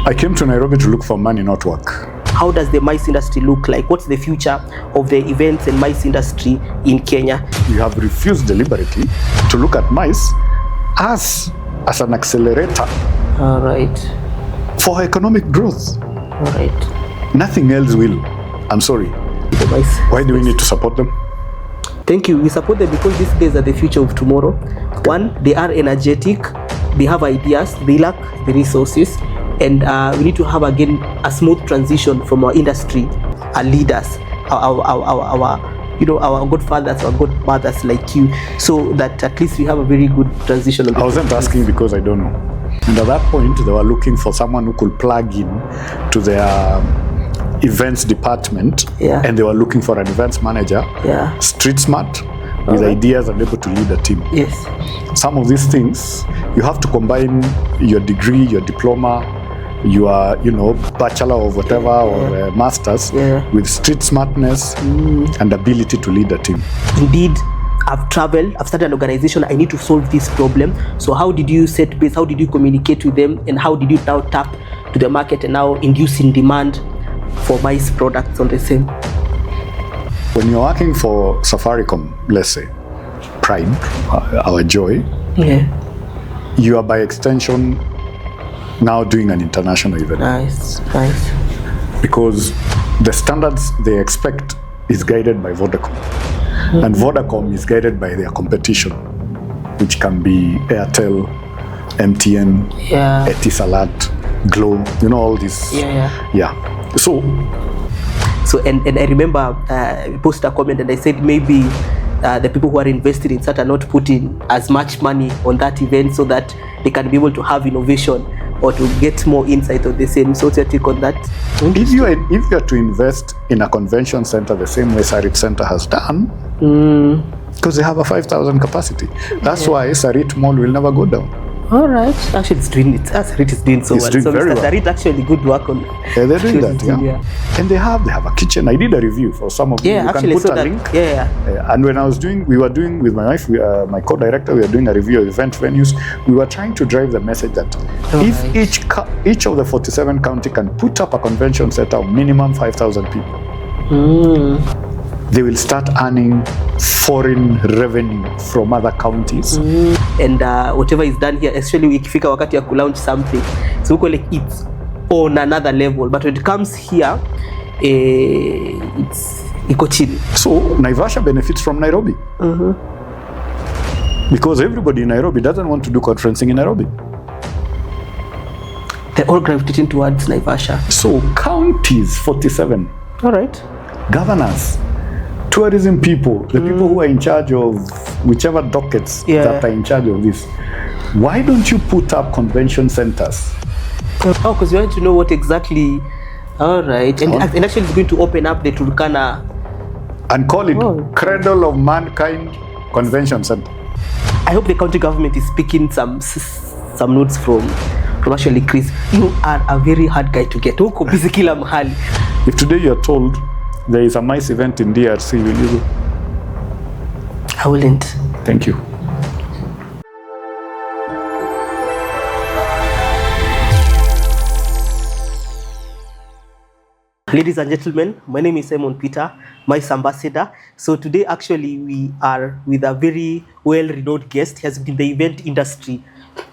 I came to Nairobi to look for money, not work. How does the MICE industry look like? What's the future of the events and MICE industry in Kenya? We have refused deliberately to look at MICE as an accelerator. All right. For economic growth. All right. Nothing else will. I'm sorry. The MICE. Why do we need to support them? Thank you. We support them because these days are the future of tomorrow. Okay. One, they are energetic, they have ideas, they lack the resources, and we need to have again a smooth transition from our industry, our leaders, our godfathers, our godmothers like you, so that at least we have a very good transition. I wasn't asking because I don't know. And at that point, they were looking for someone who could plug in to their events department, and they were looking for an events manager, street smart, with ideas and able to lead a team. Yes. Some of these things, you have to combine your degree, your diploma, your bachelor of whatever or master's with street smartness and ability to lead a team. Indeed, I've traveled, I've started an organization, I need to solve this problem. So how did you set base, how did you communicate with them, and how did you now tap to the market and now inducing demand for MICE products on the same? When you're working for Safaricom, let's say, Pride, our joy, you are by extension now doing an international event. Nice. Because the standards they expect is guided by Vodacom. And Vodacom is guided by their competition, which can be Airtel, MTN, Etisalat, Glow, all these. So and I remember I posted a comment and I said maybe the people who are invested in that are not putting as much money on that event so that they can be able to have innovation or to get more insight on the same. So what's your take on that? If you are to invest in a convention center the same way Sarit Center has done, because they have a 5,000 capacity, that's why Sarit Mall will never go down. All right. Actually, it's doing it. Sarit is doing so well. Doing very well. Sarit actually good work on. They're doing that. And they have a kitchen. I did a review for some of them. You actually can put a link. And when we were doing with my wife, my co-director, we were doing a review of event venues. We were trying to drive the message that if each of the 47 county can put up a convention center of minimum 5,000 people, they will start earning foreign revenue from other counties. And whatever is done here, especially ikifika wakati ya launch something, so we call like it's on another level. But when it comes here, it's iko chini. So Naivasha benefits from Nairobi. Because everybody in Nairobi doesn't want to do conferencing in Nairobi. They're all gravitating towards Naivasha. So counties, 47. All right. Governors, tourism people, the people who are in charge of whichever dockets that are in charge of this, why don't you put up convention centers? Oh, because you want to know what exactly. All right. And actually it's going to open up the Turkana and call it Cradle of Mankind Convention Center. I hope the county government is picking some notes from actually Chris. You are a very hard guy to get. Huko busy kila mahali. If today you're told there is a MICE event in DRC, will you go? I wouldn't. Thank you. Ladies and gentlemen, my name is Simon Peter, MICE ambassador. So today actually we are with a very well-renowned guest. He has been in the event industry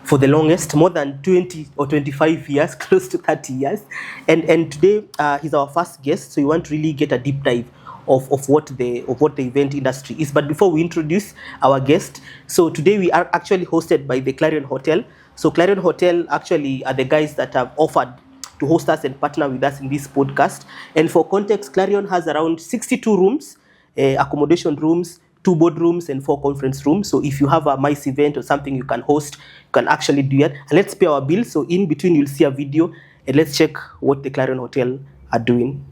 for the longest, more than 20 or 25 years, close to 30 years. And today he's our first guest, so we want to really get a deep dive of what the event industry is. But before we introduce our guest, so today we are actually hosted by the Clarion Hotel. So Clarion Hotel actually are the guys that have offered to host us and partner with us in this podcast. And for context, Clarion has around 62 rooms, accommodation rooms, 2 boardrooms and 4 conference rooms. So if you have a MICE event or something you can host, you can actually do it. And let's pay our bill. So in between you'll see a video and let's check what the Clarion Hotel are doing.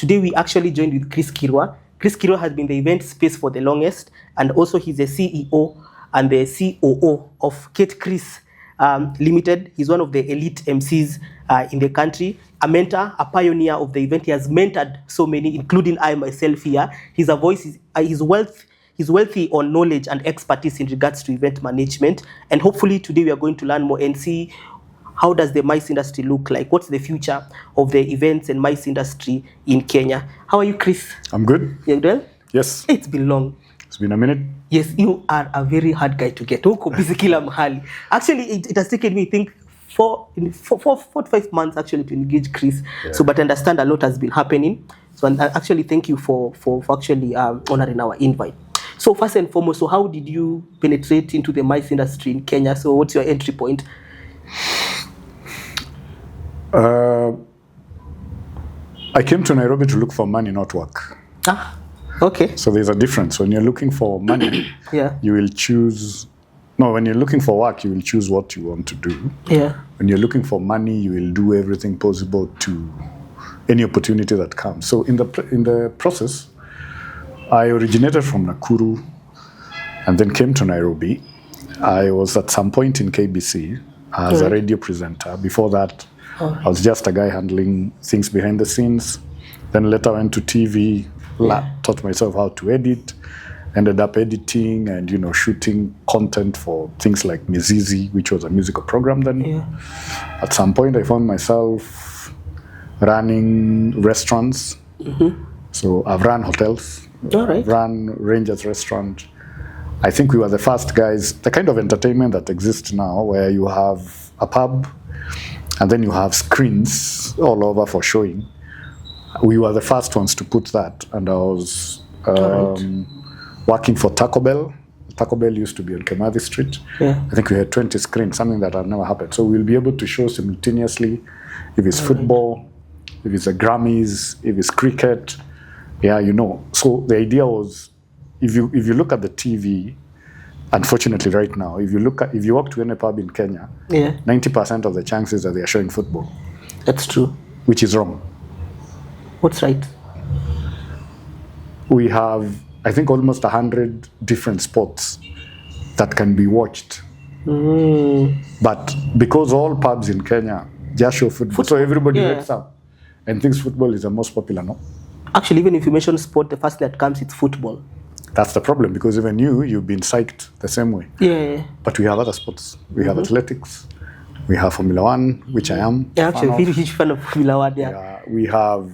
today we actually joined with Chris Kirwa. Chris Kirwa has been the event space for the longest, and also he's the CEO and the COO of Kate Chris Limited. He's one of the elite MCs in the country, a mentor, a pioneer of the event. He has mentored so many, including I myself here. He's a voice, his wealthy on knowledge and expertise in regards to event management. And hopefully today we are going to learn more and see how does the MICE industry look like? What's the future of the events and MICE industry in Kenya? How are you, Chris? I'm good. You well? Yes. It's been long. It's been a minute. Yes, you are a very hard guy to get. Huko busy kila mahali. Actually, it has taken me, I think, four to 5 months actually to engage Chris. Yeah. So, but I understand a lot has been happening. So, and actually, thank you for actually honoring our invite. So, first and foremost, so how did you penetrate into the MICE industry in Kenya? So, what's your entry point? I came to Nairobi to look for money, not work. Ah, okay. So there's a difference. When you're looking for money, Yeah. you will choose. No, when you're looking for work, you will choose what you want to do. Yeah. When you're looking for money, you will do everything possible to any opportunity that comes. So in the process, I originated from Nakuru and then came to Nairobi. I was at some point in KBC as a radio presenter. Before that, I was just a guy handling things behind the scenes. Then later went to TV, taught myself how to edit, ended up editing and, shooting content for things like Mizizi, which was a musical program then. Yeah. At some point, I found myself running restaurants. Mm-hmm. So I've run hotels. All right. I've run Rangers restaurant. I think we were the first guys, the kind of entertainment that exists now, where you have a pub and then you have screens all over for showing. We were the first ones to put that, and I was working for Taco Bell. Taco Bell used to be on Kemathi Street. Yeah. I think we had 20 screens, something that had never happened. So we'll be able to show simultaneously if it's football, if it's a Grammys, if it's cricket. Yeah, So the idea was, if you look at the TV, unfortunately right now, if you walk to any pub in Kenya, 90% of the chances are they are showing football. That's true. Which is wrong. What's right? We have, I think, almost 100 different sports that can be watched. But because all pubs in Kenya just show football, so everybody wakes up and thinks football is the most popular, no? Actually, even if you mention sport, the first that comes, it's football. That's the problem, because even you've been psyched the same way. Yeah. But we have other sports. We have athletics. We have Formula One, which I am. Yeah, actually, a very huge fan of Formula One. Yeah. We have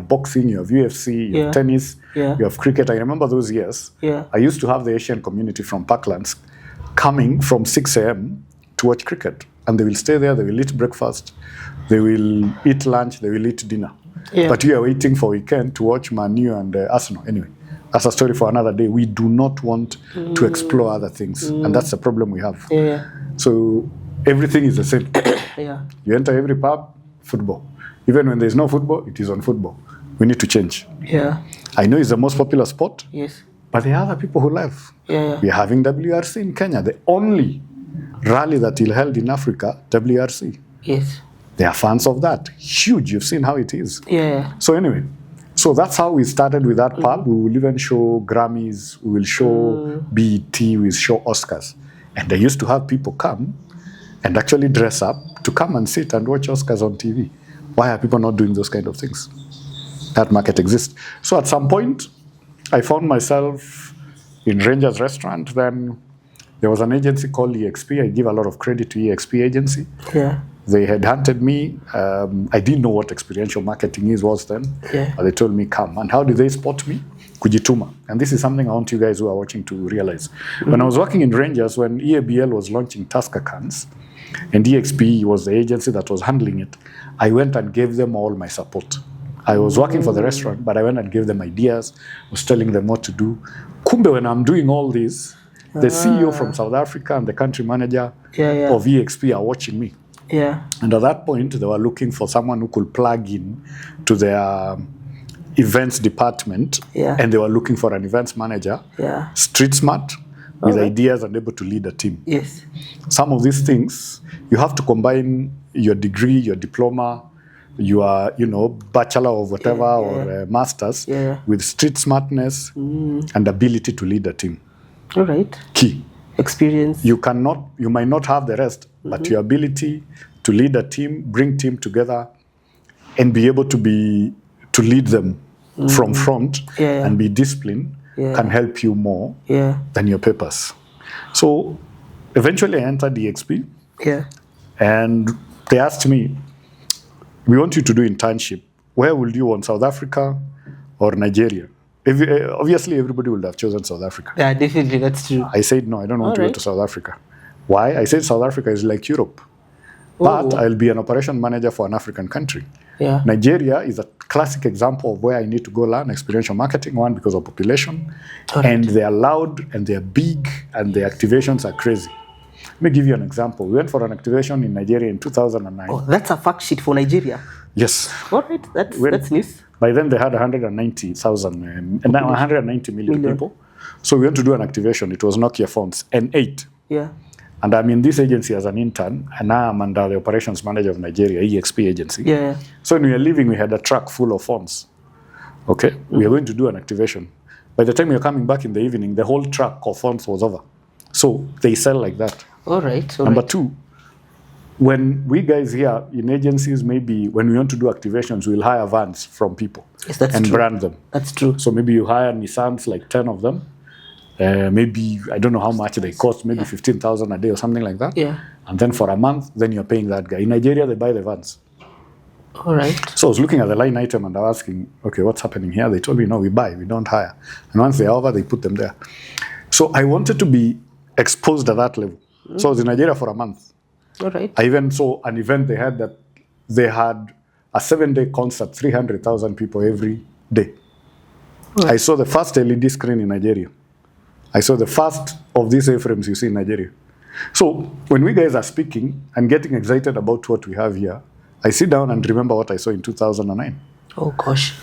boxing. You have UFC. You have tennis. Yeah. You have cricket. I remember those years. Yeah. I used to have the Asian community from Parklands coming from 6 a.m. to watch cricket, and they will stay there. They will eat breakfast. They will eat lunch. They will eat dinner. Yeah. But we are waiting for weekend to watch Man U and Arsenal. Anyway, that's a story for another day. We do not want to explore other things, and that's the problem we have. Yeah. So everything is the same. Yeah. You enter every pub, football. Even when there's no football, it is on football. We need to change. Yeah. I know it's the most popular sport. Yes. But there are other people who live. Yeah. We are having WRC in Kenya, the only rally that is held in Africa, WRC. Yes. They are fans of that. Huge. You've seen how it is. Yeah. So anyway, so that's how we started with that pub. We will even show Grammys. We will show BET. We will show Oscars. And I used to have people come and actually dress up to come and sit and watch Oscars on TV. Why are people not doing those kind of things? That market exists. So at some point, I found myself in Rangers restaurant. Then there was an agency called EXP. I give a lot of credit to EXP agency. Yeah. They had hunted me. I didn't know what experiential marketing was then. Yeah. But they told me, come. And how did they spot me? Kujituma. And this is something I want you guys who are watching to realize. When I was working in Rangers, when EABL was launching Tusker cans, and EXP was the agency that was handling it, I went and gave them all my support. I was working for the restaurant, but I went and gave them ideas, was telling them what to do. Kumbe, when I'm doing all this, the CEO from South Africa and the country manager of EXP are watching me. Yeah. And at that point, they were looking for someone who could plug in to their events department. Yeah. And they were looking for an events manager, street smart, with ideas and able to lead a team. Yes. Some of these things, you have to combine your degree, your diploma, you are, bachelor of whatever or masters with street smartness and ability to lead a team. All right. Key. Experience. You might not have the rest, but your ability to lead a team, bring team together, and be able to lead them from front and be disciplined can help you more than your papers. So eventually I entered DXP and they asked me, we want you to do internship. Where will you want, South Africa or Nigeria? Obviously, everybody would have chosen South Africa. Yeah, definitely, that's true. I said, no, I don't want to go to South Africa. Why? I said South Africa is like Europe. But I'll be an operation manager for an African country. Yeah. Nigeria is a classic example of where I need to go learn experiential marketing, one, because of population. And they are loud and they are big and the activations are crazy. Let me give you an example. We went for an activation in Nigeria in 2009. Oh, that's a fact sheet for Nigeria. Yes. All right, that's news. By then they had 190,000 and now 190 million people. So we went to do an activation. It was Nokia phones, N8. Yeah. And I'm in this agency as an intern, and now I'm under the operations manager of Nigeria, EXP agency. Yeah. So when we were leaving, we had a truck full of phones. Okay, we are going to do an activation. By the time we were coming back in the evening, the whole truck of phones was over. So they sell like that. All right. Number two, when we guys here in agencies, maybe when we want to do activations, we'll hire vans from people and brand them. That's true. So maybe you hire Nissans, like 10 of them. Maybe, I don't know how much they cost, maybe 15,000 a day or something like that. Yeah. And then for a month, then you're paying that guy. In Nigeria, they buy the vans. All right. So I was looking at the line item and I was asking, okay, what's happening here? They told me, no, we buy, we don't hire. And once they're over, they put them there. So I wanted to be exposed at that level. So I was in Nigeria for a month. All right. I even saw an event they had a 7-day concert, 300,000 people every day. I saw the first LED screen in Nigeria. I saw the first of these A-frames you see in Nigeria. So when we guys are speaking and getting excited about what we have here, I sit down and remember what I saw in 2009. Oh, gosh.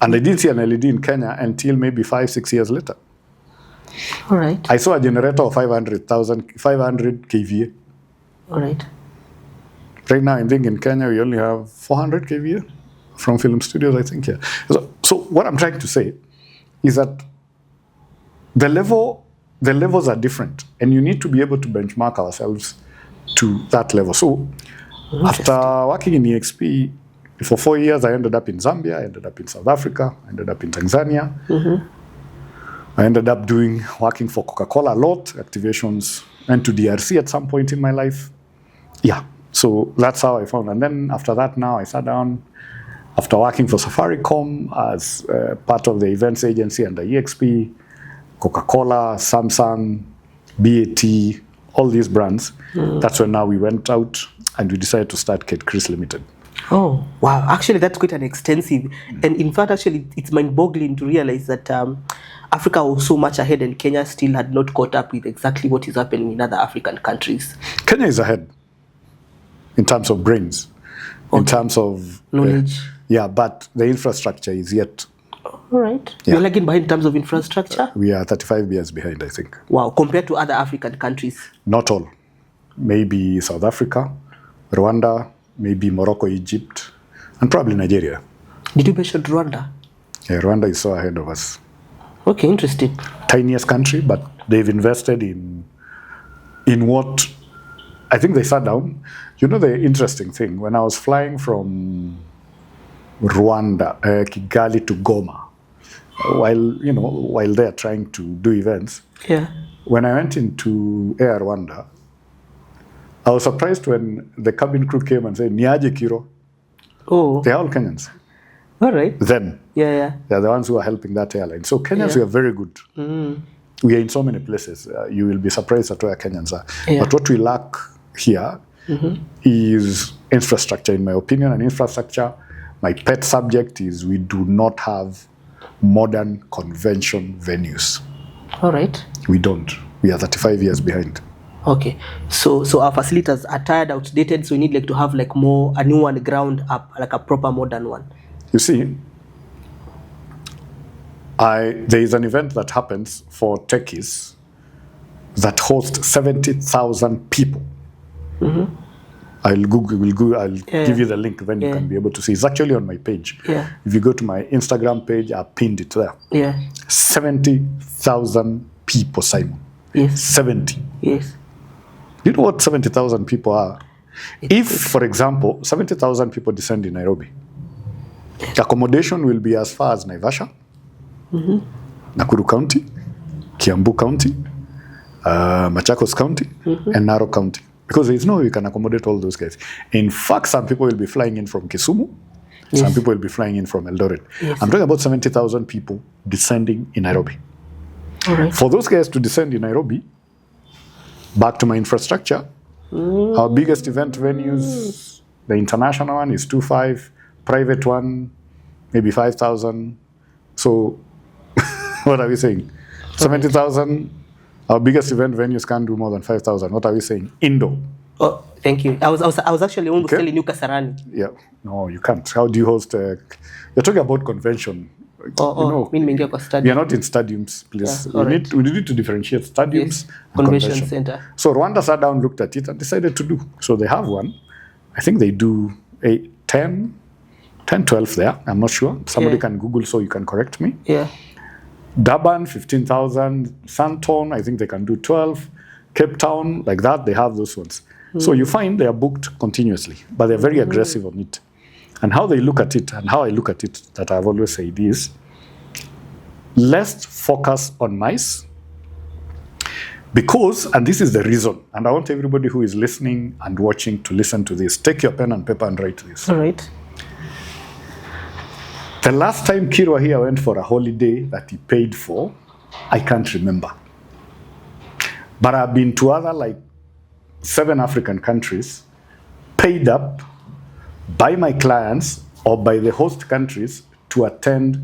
And I didn't see an LED in Kenya until maybe 5-6 years later. All right. I saw a generator of 500 kVA. All right. Right now, I think in Kenya, we only have 400 kVA from film studios, I think, yeah. So what I'm trying to say is that the levels are different, and you need to be able to benchmark ourselves to that level. So after working in EXP for 4 years, I ended up in Zambia, I ended up in South Africa, I ended up in Tanzania. I ended up working for Coca-Cola a lot, activations, and to DRC at some point in my life. Yeah, so that's how I found. And then after that, now I sat down, after working for Safaricom as part of the events agency under EXP, Coca-Cola, Samsung, BAT, all these brands. That's when now we went out and we decided to start Kate Chris Limited. Oh, wow. Actually, that's quite an extensive. And in fact, actually, it's mind-boggling to realize that Africa was so much ahead and Kenya still had not caught up with exactly what is happening in other African countries. Kenya is ahead in terms of brains, in terms of knowledge. But the infrastructure is yet. All right. You're lagging behind in terms of infrastructure? We are 35 years behind, I think. Wow, compared to other African countries? Not all. Maybe South Africa, Rwanda, maybe Morocco, Egypt, and probably Nigeria. Did you mention Rwanda? Yeah, Rwanda is so ahead of us. Okay, interesting. Tiniest country, but they've invested in what I think they sat down. You know the interesting thing, when I was flying from Rwanda, Kigali to Goma, while they're trying to do events. Yeah. When I went into Air Rwanda, I was surprised when the cabin crew came and said, Niaje Kiro. Oh. They're all Kenyans. All right. Then. Yeah. They're the ones who are helping that airline. So Kenyans, we are very good. We are in so many places. You will be surprised at where Kenyans are. Yeah. But what we lack here is infrastructure, in my opinion. And infrastructure, my pet subject is we do not have modern convention venues. All right. We don't. We are 35 years behind. Okay. So our facilities are tired, outdated, so we need to have more a new one ground up, like a proper modern one. You see, there is an event that happens for techies that hosts 70,000 people. I'll give you the link, then you can be able to see. It's actually on my page. Yeah. If you go to my Instagram page, I pinned it there. Yeah. 70,000 people, Simon. Yes. 70. Yes. You know what 70,000 people are? If, for example, 70,000 people descend in Nairobi, accommodation will be as far as Naivasha, Nakuru County, Kiambu County, Machakos County, and Narok County. Because there is no way you can accommodate all those guys. In fact, some people will be flying in from Kisumu. Some people will be flying in from Eldoret. I'm talking about 70,000 people descending in Nairobi. All right. For those guys to descend in Nairobi, back to my infrastructure, our biggest event venues, the international one is 2.5, private one, maybe 5,000. So what are we saying? 70,000. Our biggest event venues can't do more than 5,000. What are we saying? Indoor. Oh, thank you. I was actually almost telling you Kasarani. Yeah. No, you can't. How do you host you're talking about convention. We are not in stadiums, please. Yeah, we need to differentiate stadiums and convention center. So Rwanda sat down, looked at it, and decided to do. So they have one. I think they do 10, 12 there. I'm not sure. Somebody can Google so you can correct me. Yeah. Durban, 15,000. Santon, I think they can do 12. Cape Town, like that, they have those ones. So you find they are booked continuously, but they're very aggressive on it. And how they look at it, and how I look at it, that I've always said is, let's focus on mice. Because, and this is the reason, and I want everybody who is listening and watching to listen to this, take your pen and paper and write this. All right. The last time Kirwa here went for a holiday that he paid for, I can't remember. But I've been to other 7 African countries, paid up by my clients or by the host countries to attend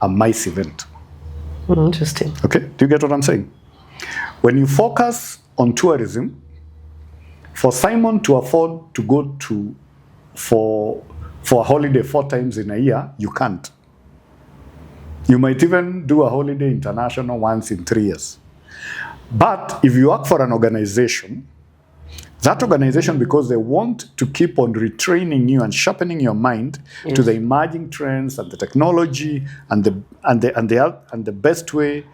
a mice event. Interesting. Okay, do you get what I'm saying? When you focus on tourism, for Simon to afford to go for a holiday 4 times in a year, you can't. You might even do a holiday international once in 3 years. But if you work for an organization, that organization, because they want to keep on retraining you and sharpening your mind to the emerging trends and the technology and the best way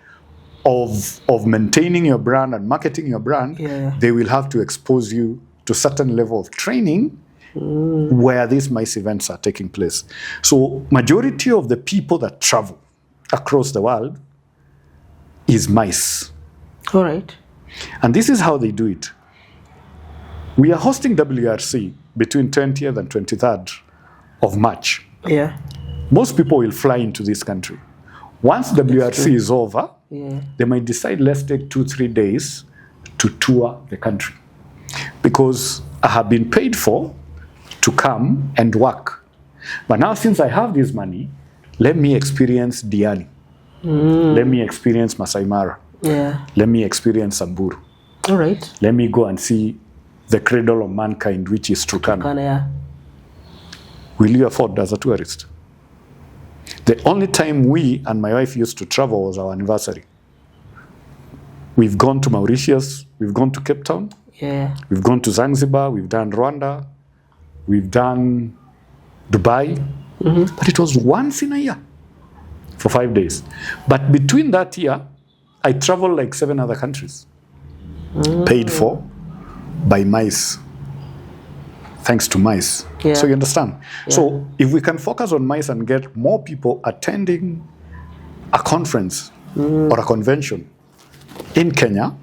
of maintaining your brand and marketing your brand, they will have to expose you to certain level of training where these mice events are taking place. So majority of the people that travel across the world is mice. All right. And this is how they do it. We are hosting WRC between 20th and 23rd of March. Yeah. Most people will fly into this country. Once WRC is over, they might decide, let's take 2-3 days to tour the country. Because I have been paid for to come and work. But now since I have this money, let me experience Diani. Let me experience Masai Mara. Yeah. Let me experience Samburu. All right. Let me go and see the cradle of mankind, which is Turkana. Yeah. Will you afford as a tourist? The only time we and my wife used to travel was our anniversary. We've gone to Mauritius, we've gone to Cape Town, we've gone to Zanzibar, we've done Rwanda, we've done Dubai, but it was once in a year for 5 days. But between that year, I traveled like 7 other countries, paid for by mice, thanks to mice. So you understand? So if we can focus on mice and get more people attending a conference or a convention in Kenya,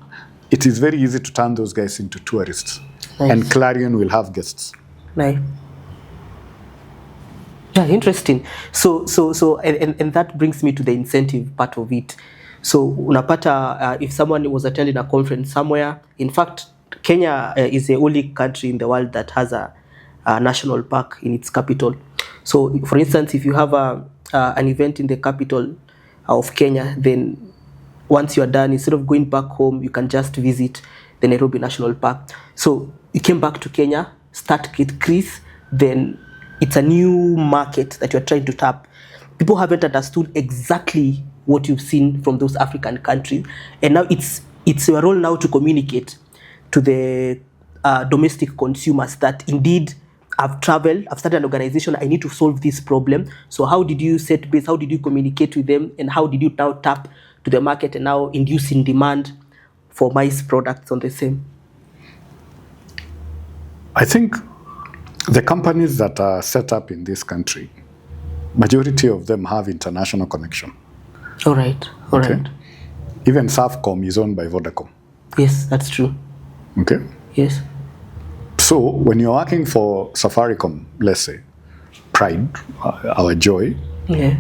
it is very easy to turn those guys into tourists. And Clarion will have guests. Nice. Yeah, interesting. So and that brings me to the incentive part of it. So unapata if someone was attending a conference somewhere, in fact, Kenya is the only country in the world that has a national park in its capital. So for instance, if you have an event in the capital of Kenya, then once you are done, instead of going back home, you can just visit the Nairobi National Park. So you came back to Kenya, start with Chris, then it's a new market that you're trying to tap. People haven't understood exactly what you've seen from those African countries. And now it's your role now to communicate to the domestic consumers that indeed I've traveled, I've started an organization, I need to solve this problem. So how did you set base? How did you communicate with them? And how did you now tap to the market and now inducing demand for mice products on the same? I think the companies that are set up in this country, majority of them have international connection. All right. Even Safcom is owned by Vodacom. Yes, that's true. Okay. Yes. So when you're working for Safaricom, let's say, Pride, our joy, Yeah.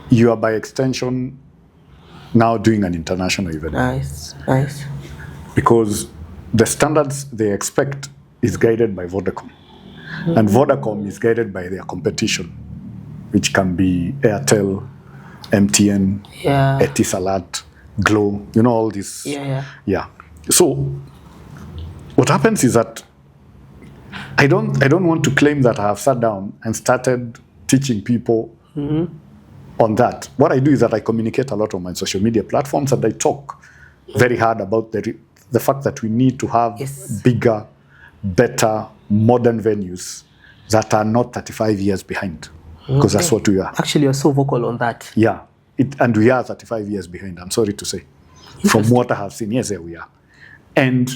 you are by extension now doing an international event. Nice. Because the standards they expect is guided by Vodacom. And Vodacom is guided by their competition, which can be Airtel, MTN, Yeah. Etisalat, Glow, you know, all this. Yeah. So what happens is that I don't want to claim that I have sat down and started teaching people on that. What I do is that I communicate a lot on my social media platforms, and I talk very hard about the fact that we need to have bigger, better, modern venues that are not 35 years behind, because that's what we are. Actually, you're so vocal on that. Yeah, and we are 35 years behind, I'm sorry to say. From what I have seen, yes, there we are. And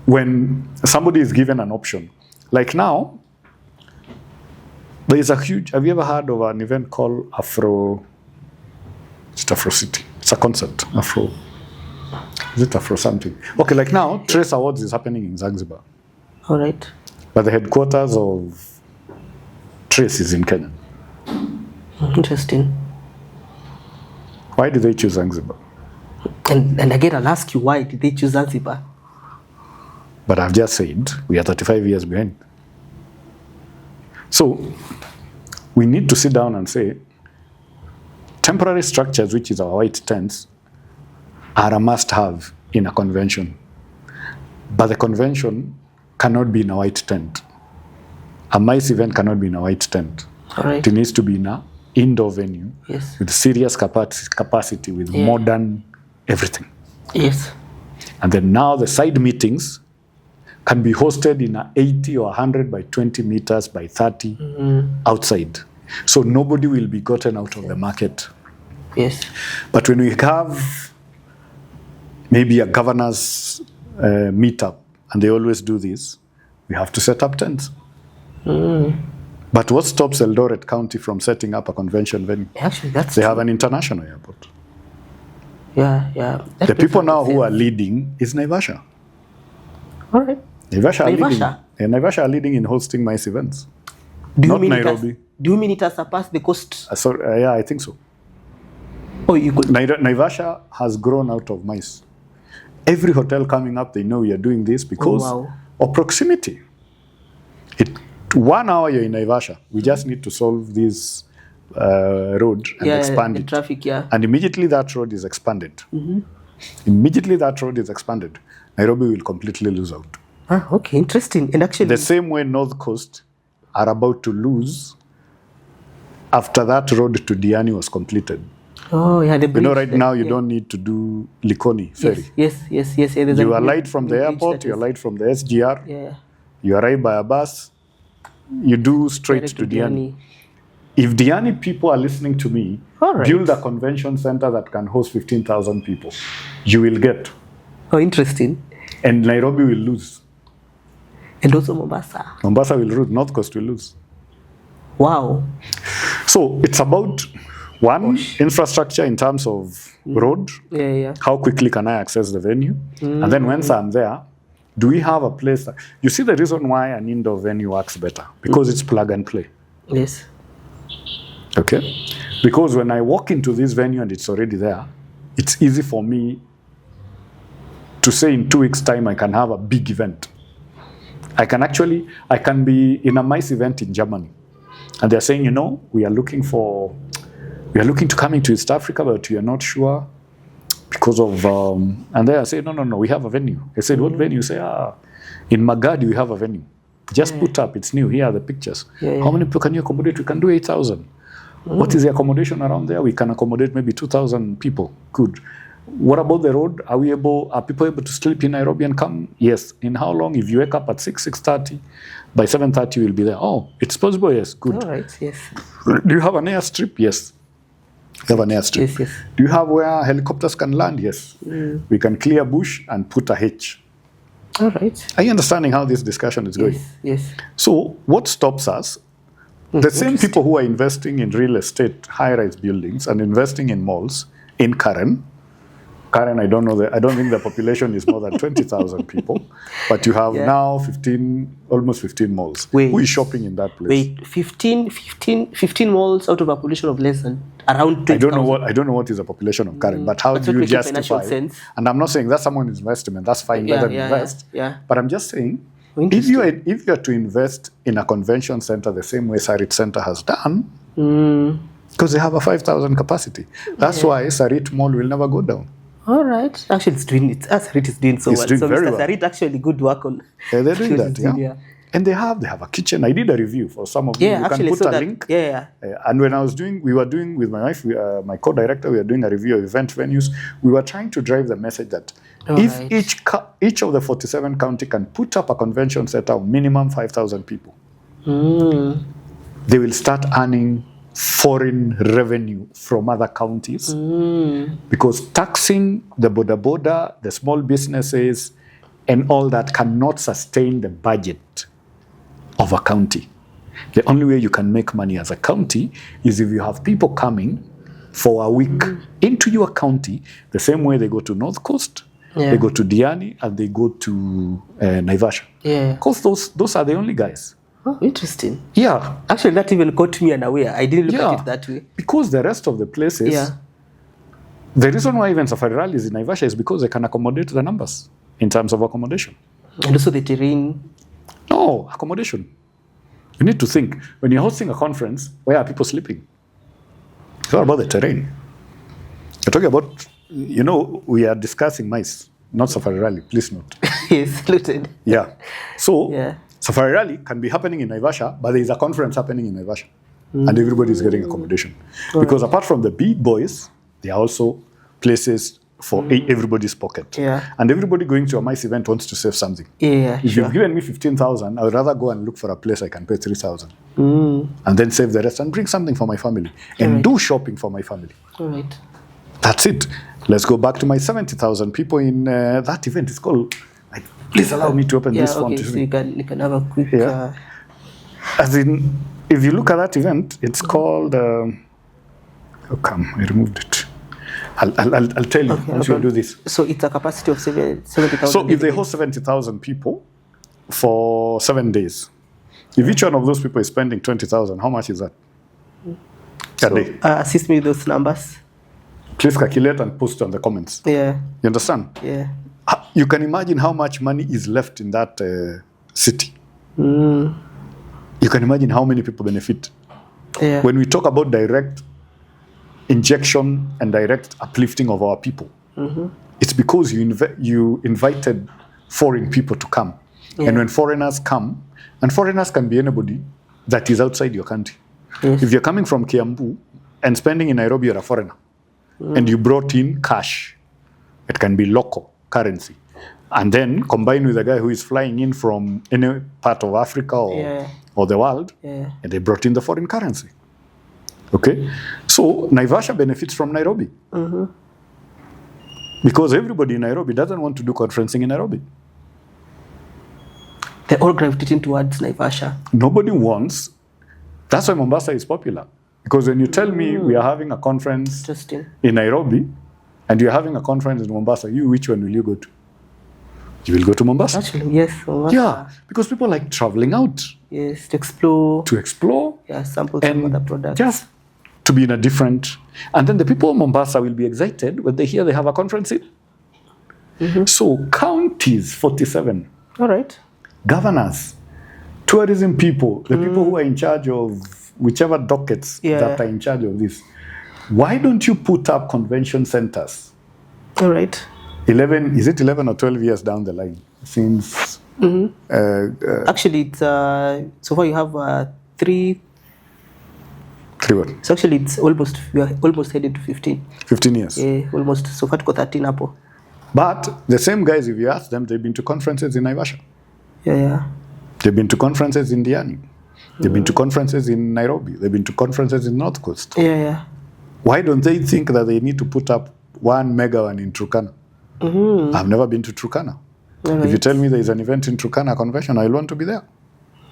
when somebody is given an option, like now, there is a huge, have you ever heard of an event called Afro City? It's a concert, is it Afro something? Okay, like now, Trace Awards is happening in Zanzibar. All right. But the headquarters of Trace is in Kenya. Interesting. Why did they choose Zanzibar? And again, I'll ask you, why did they choose Zanzibar? But I've just said we are 35 years behind. So we need to sit down and say, temporary structures, which is our white tents, are a must-have in a convention. But the convention cannot be in a white tent. A mice event cannot be in a white tent. All right. It needs to be in an indoor venue with serious capacity, with modern everything. Yes. And then now the side meetings can be hosted in a 80 or 100 by 20 meters by 30 outside. So nobody will be gotten out of the market. Yes. But when we have maybe a governor's meetup, and they always do this, we have to set up tents. But what stops Eldoret County from setting up a convention venue? Actually, they have an international airport. Yeah. The people now who are leading is Naivasha. All right. Naivasha are leading in hosting mice events. Not Nairobi. Do you mean it has surpassed the cost? Yeah, I think so. Oh, you could. Naivasha has grown out of mice. Every hotel coming up, they know we are doing this because of proximity. 1 hour you're in Naivasha. We just need to solve this road and expand the it. Traffic, And immediately that road is expanded. Immediately that road is expanded, Nairobi will completely lose out. Okay, interesting. And actually, the same way North Coast are about to lose after that road to Diani was completed. Oh, yeah, the bridge. You know, right now you don't need to do Likoni ferry. Yes. You alight from the airport, you alight from the SGR, you arrive by a bus, you do straight to Diani. If Diani people are listening to me, build a convention center that can host 15,000 people. You will get. Oh, interesting. And Nairobi will lose. And also Mombasa. Mombasa will lose. North Coast will lose. Wow. So it's about infrastructure in terms of road. How quickly can I access the venue? And then once I'm there, do we have a place that, you see the reason why an indoor venue works better? Because it's plug and play. Yes. Okay? Because when I walk into this venue and it's already there, it's easy for me to say in 2 weeks' time I can have a big event. I can be in a mice event in Germany. And they're saying, we are looking to come into East Africa, but we are not sure because of, and they say, no, we have a venue. I said, what venue? Say, in Magadi, we have a venue. Just put up, it's new, here are the pictures. How many people can you accommodate? We can do 8,000. What is the accommodation around there? We can accommodate maybe 2,000 people. Good. What about the road? Are people able to sleep in Nairobi and come? Yes. In how long? If you wake up at 6:30, by 7:30 you'll be there. Oh, it's possible. Yes, good. All right. Yes. Do you have an airstrip? Yes. You have an airstrip. Yes. Yes. Do you have where helicopters can land? Yes. We can clear bush and put a hitch. All right. Are you understanding how this discussion is going? Yes. Yes. So what stops us? The same people who are investing in real estate, high-rise buildings, and investing in malls in Karen, I don't know. I don't think the population is more than 20,000 people, but you have now almost 15 malls. Wait, who is shopping in that place? Wait, 15 malls out of a population of less than around 20,000. I don't know what is the population of Karen, but how do you justify? Sense. And I'm not saying that's someone's investment. That's fine. Let them invest. Yeah. But I'm just saying, if you are to invest in a convention center the same way Sarit Center has done, because they have a 5,000 capacity, that's why Sarit Mall will never go down. All right. Actually, Sarit is doing so well. Doing so very Mr. well. Sarit actually good work on. Yeah, they're doing that. Yeah. And they have a kitchen. I did a review for some of you. You can put a link. Yeah. And when we were doing with my wife, my co-director, we were doing a review of event venues. We were trying to drive the message that each of the 47 county can put up a convention center of minimum 5,000 people, they will start earning foreign revenue from other counties, because taxing the border, the small businesses, and all that cannot sustain the budget of a county. The only way you can make money as a county is if you have people coming for a week into your county, the same way they go to North Coast, they go to Diani, and they go to Naivasha. Yeah. Because those are the only guys. Oh, interesting. Yeah. Actually, that even caught me unaware. I didn't look at it that way. Because the rest of the places, the reason why even Safari Rally is in Naivasha is because they can accommodate the numbers in terms of accommodation. And also the terrain. No, accommodation. You need to think, when you're hosting a conference, where are people sleeping? It's all about the terrain. You're talking about, we are discussing MICE, not Safari Rally, please note. Yes, noted. Yeah. So, Safari Rally can be happening in Naivasha, but there is a conference happening in Naivasha. And everybody is getting accommodation. Because apart from the big boys, there are also places for everybody's pocket. Yeah. And everybody going to a MICE event wants to save something. Yeah, if you've given me 15,000, I would rather go and look for a place I can pay 3,000. And then save the rest and bring something for my family. And do shopping for my family. All right. That's it. Let's go back to my 70,000 people in that event. It's called... Please allow me to open this font. So you can have a quick... As in, if you look at that event, it's called... I removed it. I'll tell you once you do this. So it's a capacity of 70,000. So if they host 70,000 people for 7 days, if each one of those people is spending 20,000, how much is that a day? Assist me with those numbers. Please calculate and post on the comments. Yeah. You understand? Yeah. You can imagine how much money is left in that city. You can imagine how many people benefit. Yeah. When we talk about direct injection and direct uplifting of our people, it's because you invited foreign people to come. And when foreigners come, and foreigners can be anybody that is outside your country. Yes. If you're coming from Kiambu and spending in Nairobi, you're a foreigner. And you brought in cash. It can be local currency. And then combined with a guy who is flying in from any part of Africa or the world, and they brought in the foreign currency. Okay? So Naivasha benefits from Nairobi. Because everybody in Nairobi doesn't want to do conferencing in Nairobi. They're all gravitating towards Naivasha. Nobody wants. That's why Mombasa is popular. Because when you tell me we are having a conference in Nairobi, and you're having a conference in Mombasa, which one will you go to? You will go to Mombasa. Actually, yes. Mombasa. Yeah, because people like traveling out. Yes, to explore. Yeah, sample some other products. Just to be in a different... And then the people of Mombasa will be excited when they hear they have a conference in. So counties, 47. All right. Governors, tourism people, the people who are in charge of whichever dockets that are in charge of this. Why don't you put up convention centers? All right. 11 or 12 years down the line since... Actually, it's so far you have 3 Clear. So actually we are almost headed to 15. 15 years. Almost. So far tuko 13 hapo. But the same guys, if you ask them, they've been to conferences in Naivasha. Yeah. They've been to conferences in Diani. They've been to conferences in Nairobi. They've been to conferences in North Coast. Yeah. Why don't they think that they need to put up one mega one in Turkana? I've never been to Turkana. Right. If you tell me there is an event in Turkana convention, I'll want to be there.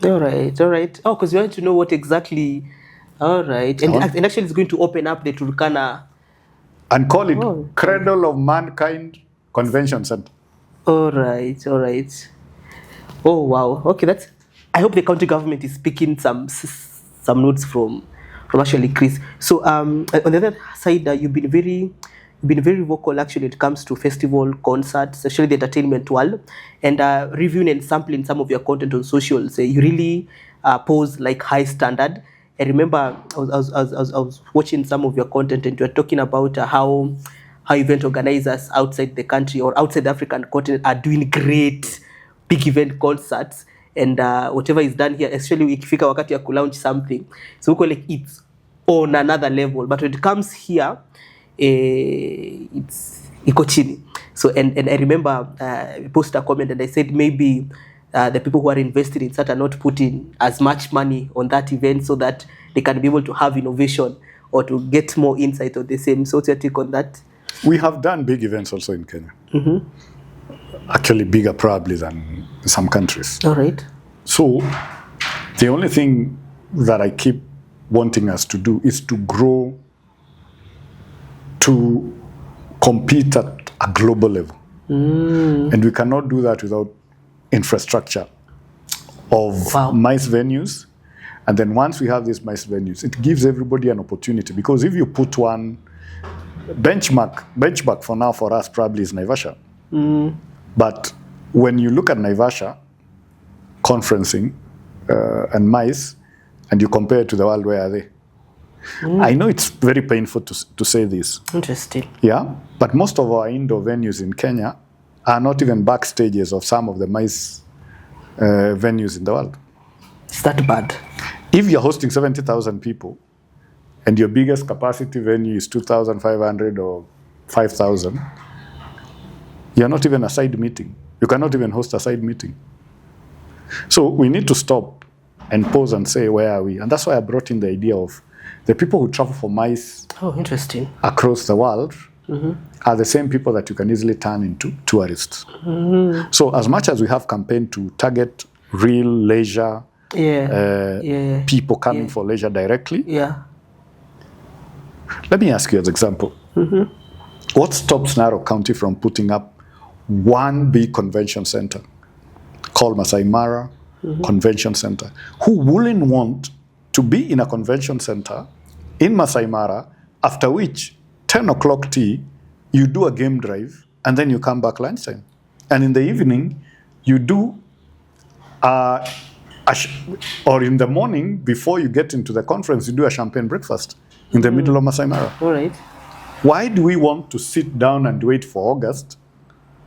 All right. Oh, because you want to know what exactly. All right. And actually it's going to open up the Turkana. And call it Cradle of Mankind Convention Center. All right. Oh, wow. Okay, I hope the county government is picking some notes from actually Chris. So on the other side, you've been very vocal actually when it comes to festival, concerts, especially the entertainment world, and reviewing and sampling some of your content on socials. You really pose like high standard. I remember I was watching some of your content, and you were talking about how event organizers outside the country or outside the African continent are doing great big event concerts, and whatever is done here, especially ikifika wakati ya kulaunch something, so we call like it's on another level. But when it comes here, it's iko chini. So and I remember I posted a comment and I said maybe the people who are invested in that are not putting as much money on that event so that they can be able to have innovation or to get more insight on the same. So what's your take on that? We have done big events also in Kenya. Actually bigger probably than some countries. All right. So the only thing that I keep wanting us to do is to grow, to compete at a global level. And we cannot do that without infrastructure of MICE venues. And then once we have these MICE venues, it gives everybody an opportunity, because if you put one benchmark for now for us probably is Naivasha. But when you look at Naivasha conferencing and MICE and you compare it to the world, where are they? I know it's very painful to say this. Interesting. Yeah, but most of our indoor venues in Kenya are not even backstages of some of the MICE venues in the world. Is that bad? If you're hosting 70,000 people and your biggest capacity venue is 2,500 or 5,000, you're not even a side meeting. You cannot even host a side meeting. So we need to stop and pause and say, where are we? And that's why I brought in the idea of the people who travel for MICE interesting. across the world are the same people that you can easily turn into tourists. So as much as we have campaigned to target real leisure people coming for leisure directly, let me ask you as an example. What stops Narok County from putting up one big convention center called Masai Mara Convention Center? Who wouldn't want to be in a convention center in Masai Mara, after which 10 o'clock tea, you do a game drive, and then you come back lunchtime. And in the evening, you do, or in the morning, before you get into the conference, you do a champagne breakfast in the middle of Masai Mara. All right. Why do we want to sit down and wait for August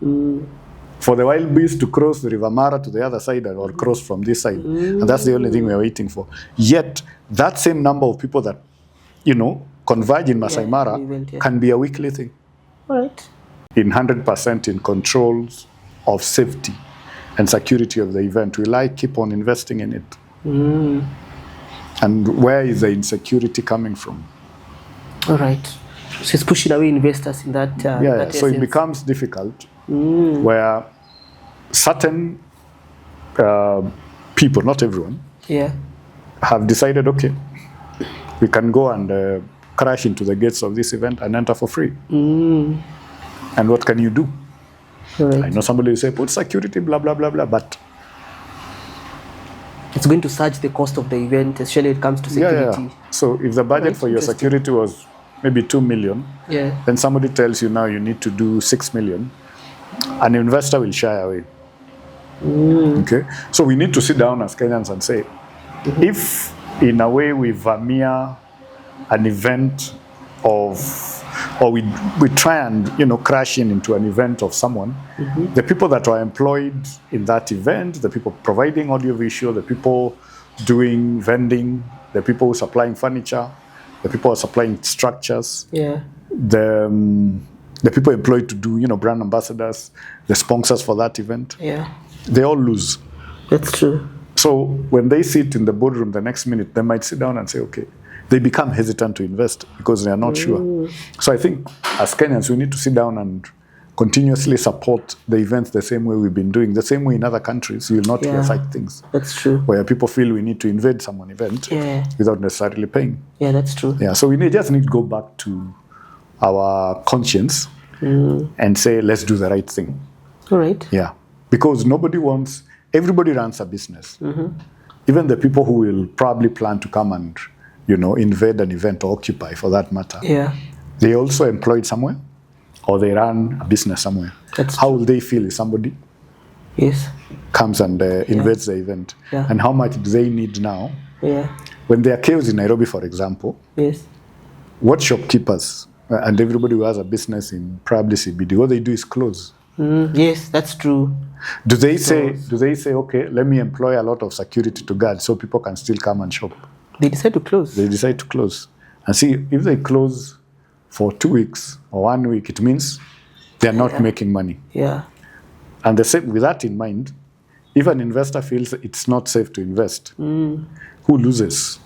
for the wild beasts to cross the River Mara to the other side or cross from this side? And that's the only thing we're waiting for. Yet, that same number of people that, converge in Masai Mara can be a weekly thing. All right. In 100% in controls of safety and security of the event. Will I keep on investing in it? And where is the insecurity coming from? All right. So it's pushing away investors in that. That so it becomes difficult where certain people, not everyone, have decided, okay, we can go and crash into the gates of this event and enter for free. And what can you do? Right. I know somebody will say, put security, blah, blah, blah, blah, but it's going to surge the cost of the event, especially when it comes to security. So if the budget for your security was maybe 2 million, then somebody tells you now you need to do 6 million, an investor will shy away. Okay? So we need to sit down as Kenyans and say, if in a way we veneer an event or we try and crash into an event of someone, the people that are employed in that event, the people providing audiovisual, the people doing vending, the people supplying furniture, the people who are supplying structures, Yeah. the people employed to do, brand ambassadors, the sponsors for that event, Yeah. they all lose. That's true. So when they sit in the boardroom the next minute, they might sit down and say, okay, they become hesitant to invest because they are not sure. So I think as Kenyans, we need to sit down and continuously support the events the same way we've been doing, the same way in other countries. You'll not hear such things. That's true. Where people feel we need to invade someone event without necessarily paying. Yeah, that's true. Yeah, so we just need to go back to our conscience and say, let's do the right thing. All right. Yeah, because everybody runs a business. Even the people who will probably plan to come and, invade an event or occupy for that matter. Yeah. They also employed somewhere or they run a business somewhere. How will they feel if somebody comes and invades the event? Yeah. And how much do they need now? Yeah. When there are chaos in Nairobi, for example, what shopkeepers and everybody who has a business in probably CBD, what they do is close. Yes, that's true. Do they say, okay, let me employ a lot of security to guard so people can still come and shop? They decide to close. They decide to close. And see, if they close for 2 weeks or 1 week, it means they're not making money. Yeah. And the same, with that in mind, if an investor feels it's not safe to invest, who loses?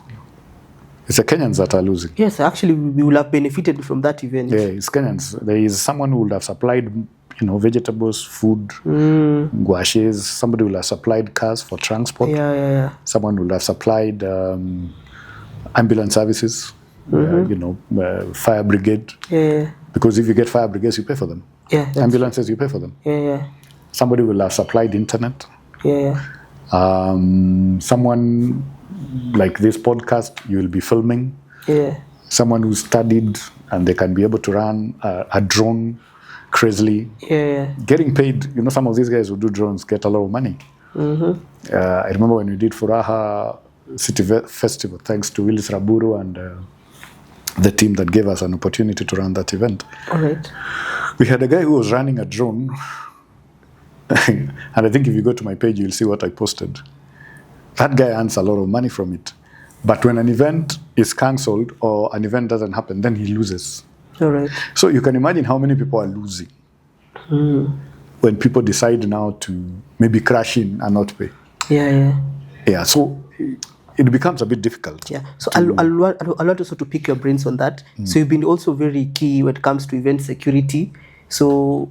It's the Kenyans that are losing. Yes, actually, we will have benefited from that event. Yeah, it's Kenyans. There is someone who would have supplied, vegetables, food, guashes. Somebody will have supplied cars for transport. Yeah. Someone will have supplied ambulance services, fire brigade. Yeah. Because if you get fire brigades, you pay for them. Yeah. Ambulances, you pay for them. Yeah. Somebody will have supplied internet. Yeah. Someone like this podcast, you will be filming. Yeah. Someone who studied and they can be able to run a drone crazily. Yeah. Getting paid, some of these guys who do drones get a lot of money. I remember when we did Furaha City Festival, thanks to Willis Raburu and the team that gave us an opportunity to run that event. All right. We had a guy who was running a drone. And I think if you go to my page, you'll see what I posted. That guy earns a lot of money from it. But when an event is cancelled or an event doesn't happen, then he loses. All right. So you can imagine how many people are losing when people decide now to maybe crash in and not pay. Yeah, so it becomes a bit difficult. Yeah, so I'll want also to pick your brains on that. So you've been also very key when it comes to event security. So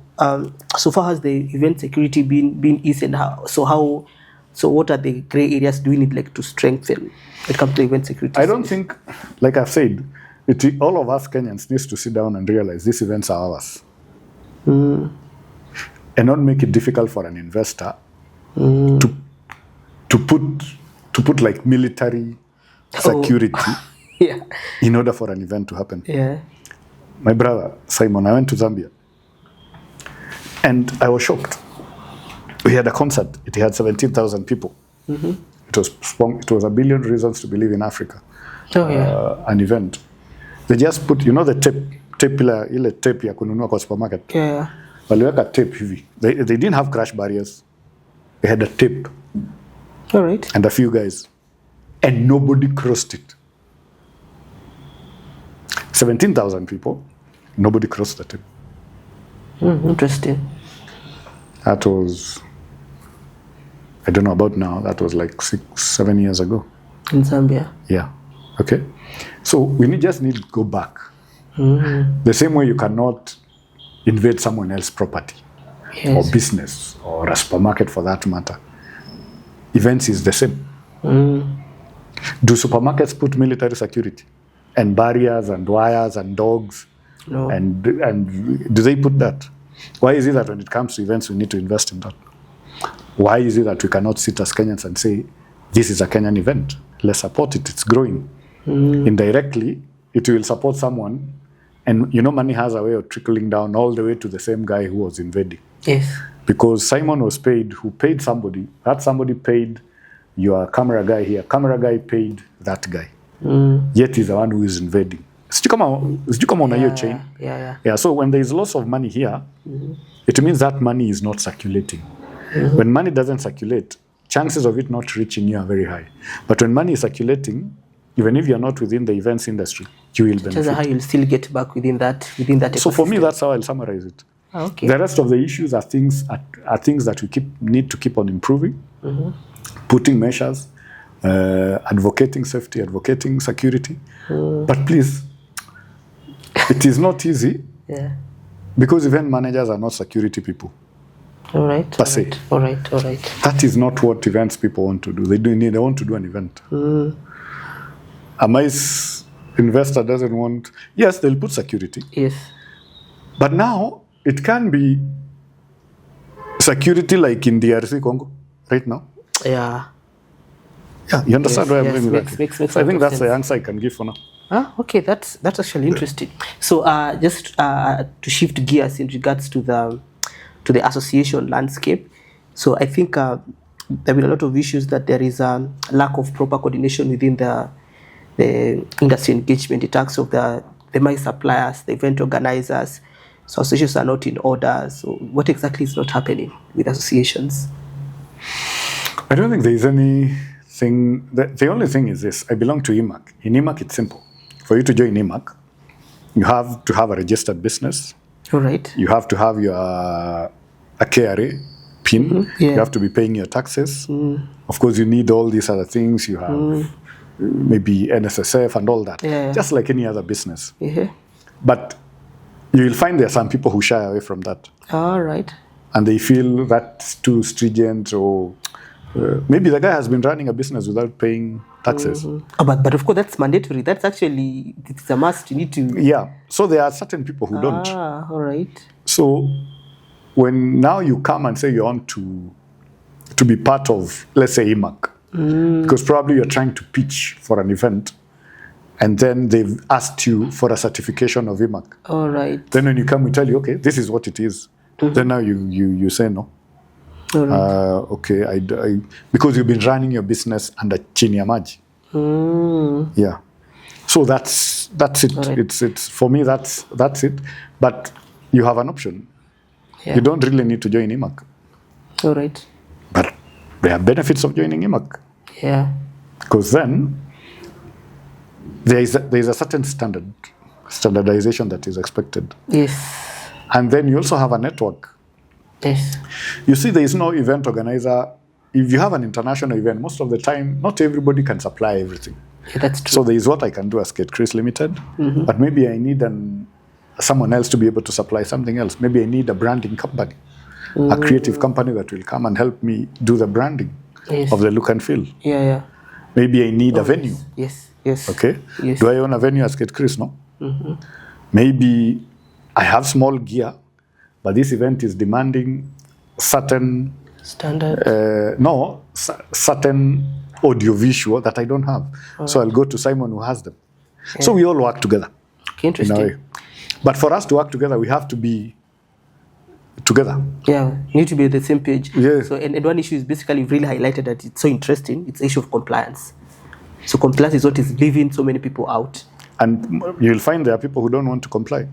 so far has the event security been easy, and so what are the gray areas do we need to strengthen when it comes to event security? I don't think, like I've said, all of us Kenyans needs to sit down and realize these events are ours. And not make it difficult for an investor to put like military security in order for an event to happen. Yeah. My brother Simon, I went to Zambia and I was shocked. We had a concert. It had 17,000 people. It was a billion reasons to believe in Africa. An event. They just put, the tape ile tape ya kununua kwa supermarket. Yeah. Waliweka tape hivi. They didn't have crash barriers. They had a tape. All right. And a few guys. And nobody crossed it. 17,000 people. Nobody crossed the tape. Interesting. That was, I don't know about now, that was like 6-7 years ago. In Zambia. Yeah. Okay. So we just need to go back. The same way you cannot invade someone else's property or business or a supermarket for that matter. Events is the same. Do supermarkets put military security and barriers and wires and dogs? No. And do they put that? Why is it that when it comes to events we need to invest in that? Why is it that we cannot sit as Kenyans and say, this is a Kenyan event, let's support it, it's growing. Indirectly, it will support someone, and money has a way of trickling down all the way to the same guy who was invading. Yes. Because Simon was paid, who paid somebody, that somebody paid your camera guy here, camera guy paid that guy. Yet he's the one who is invading. Sijui kama una hiyo chain. Yeah, so when there is loss of money here, it means that money is not circulating. When money doesn't circulate, chances of it not reaching you are very high. But when money is circulating, even if you're not within the events industry, you will Just benefit. how you'll still get back within that So for me, ecosystem. that's how I'll summarize it. Okay. The rest of the issues are things that we need to keep on improving, putting measures, advocating safety, advocating security. But please, it is not easy Yeah. because event managers are not security people. All right. Per se. All right. That is not what events people want to do. They want to do an event. A MICE investor doesn't want. Yes, they'll put security. Yes. But now it can be security like in DRC Congo right now. Yeah. Yeah, you understand where I'm going with that? Makes So I think that's sense. the answer I can give for now. Okay, that's actually interesting. So just to shift gears in regards to the association landscape. So I think there have been a lot of issues that there is a lack of proper coordination within the industry engagement in terms of the MICE suppliers, the event organizers. So associations are not in order. So what exactly is not happening with associations? I don't think there is anything. The only thing is this. I belong to EMAC. In EMAC, it's simple. For you to join EMAC, you have to have a registered business. All right. You have to have a KRA PIN. Yeah. You have to be paying your taxes. Of course, you need all these other things. You have maybe NSSF and all that. Yeah. Just like any other business. Yeah. But you will find there are some people who shy away from that. All right. And they feel that's too stringent, or maybe the guy has been running a business without paying taxes. But of course that's mandatory. That's actually, it's a must. You need to. Yeah. So there are certain people who don't. All right. So when now you come and say you want to be part of, let's say, EMAC, because probably you're trying to pitch for an event, and then they've asked you for a certification of EMAC. All right. Then when you come, we tell you, okay, this is what it is. Then now you say no. All right. Okay, I because you've been running your business under chini ya maji. Yeah. So that's it. Right. It's for me that's it. But you have an option. Yeah. You don't really need to join EMAC. All right. But there are benefits of joining EMAC. Yeah. Because then there is a certain standardization that is expected. Yes. And then you also have a network. Yes. You see, there is no event organizer. If you have an international event, most of the time, not everybody can supply everything. Yeah, that's true. So there is what I can do as Kate Chris Limited, but maybe I need someone else to be able to supply something else. Maybe I need a branding company, a creative company that will come and help me do the branding of the look and feel. Yeah. Maybe I need a venue. Yes. Okay. Yes. Do I own a venue as Kate Chris? No. Maybe I have small gear, but this event is demanding certain Standard. certain audiovisual that I don't have. So I'll go to Simon who has them. So we all work together Okay, in a interesting. way. But for us to work together, we have to be together. Yeah, you need to be on the same page. Yes. So, and one issue is basically really highlighted that it's so interesting. It's the issue of compliance. So compliance is what is leaving so many people out. And you'll find there are people who don't want to comply.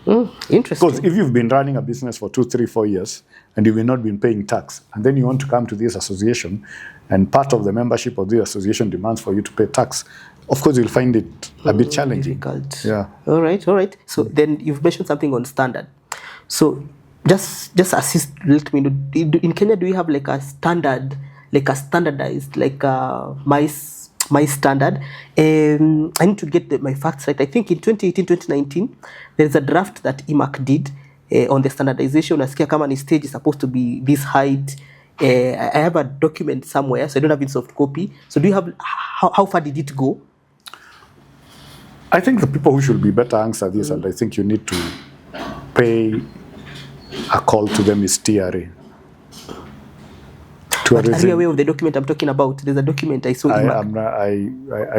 Interesting. Because if you've been running a business for 2, 3, 4 years and you've not been paying tax, and then you want to come to this association, and part of the membership of the association demands for you to pay tax, of course you'll find it a bit challenging. Difficult. Yeah. All right. So then you've mentioned something on standard. So just assist, let me know. In Kenya, do you have like a standard, like a standardized, like a my standard? I need to get my facts right. I think in 2018, 2019, there's a draft that EMAC did on the standardization. Nasikia kama ni stage is supposed to be this height. I have a document somewhere, so I don't have it soft copy. So do you have, how far did it go? I think the people who should be better answer this, and I think you need to pay a call to them, is TRA. But are you aware of the document I'm talking about? There's a document I saw. I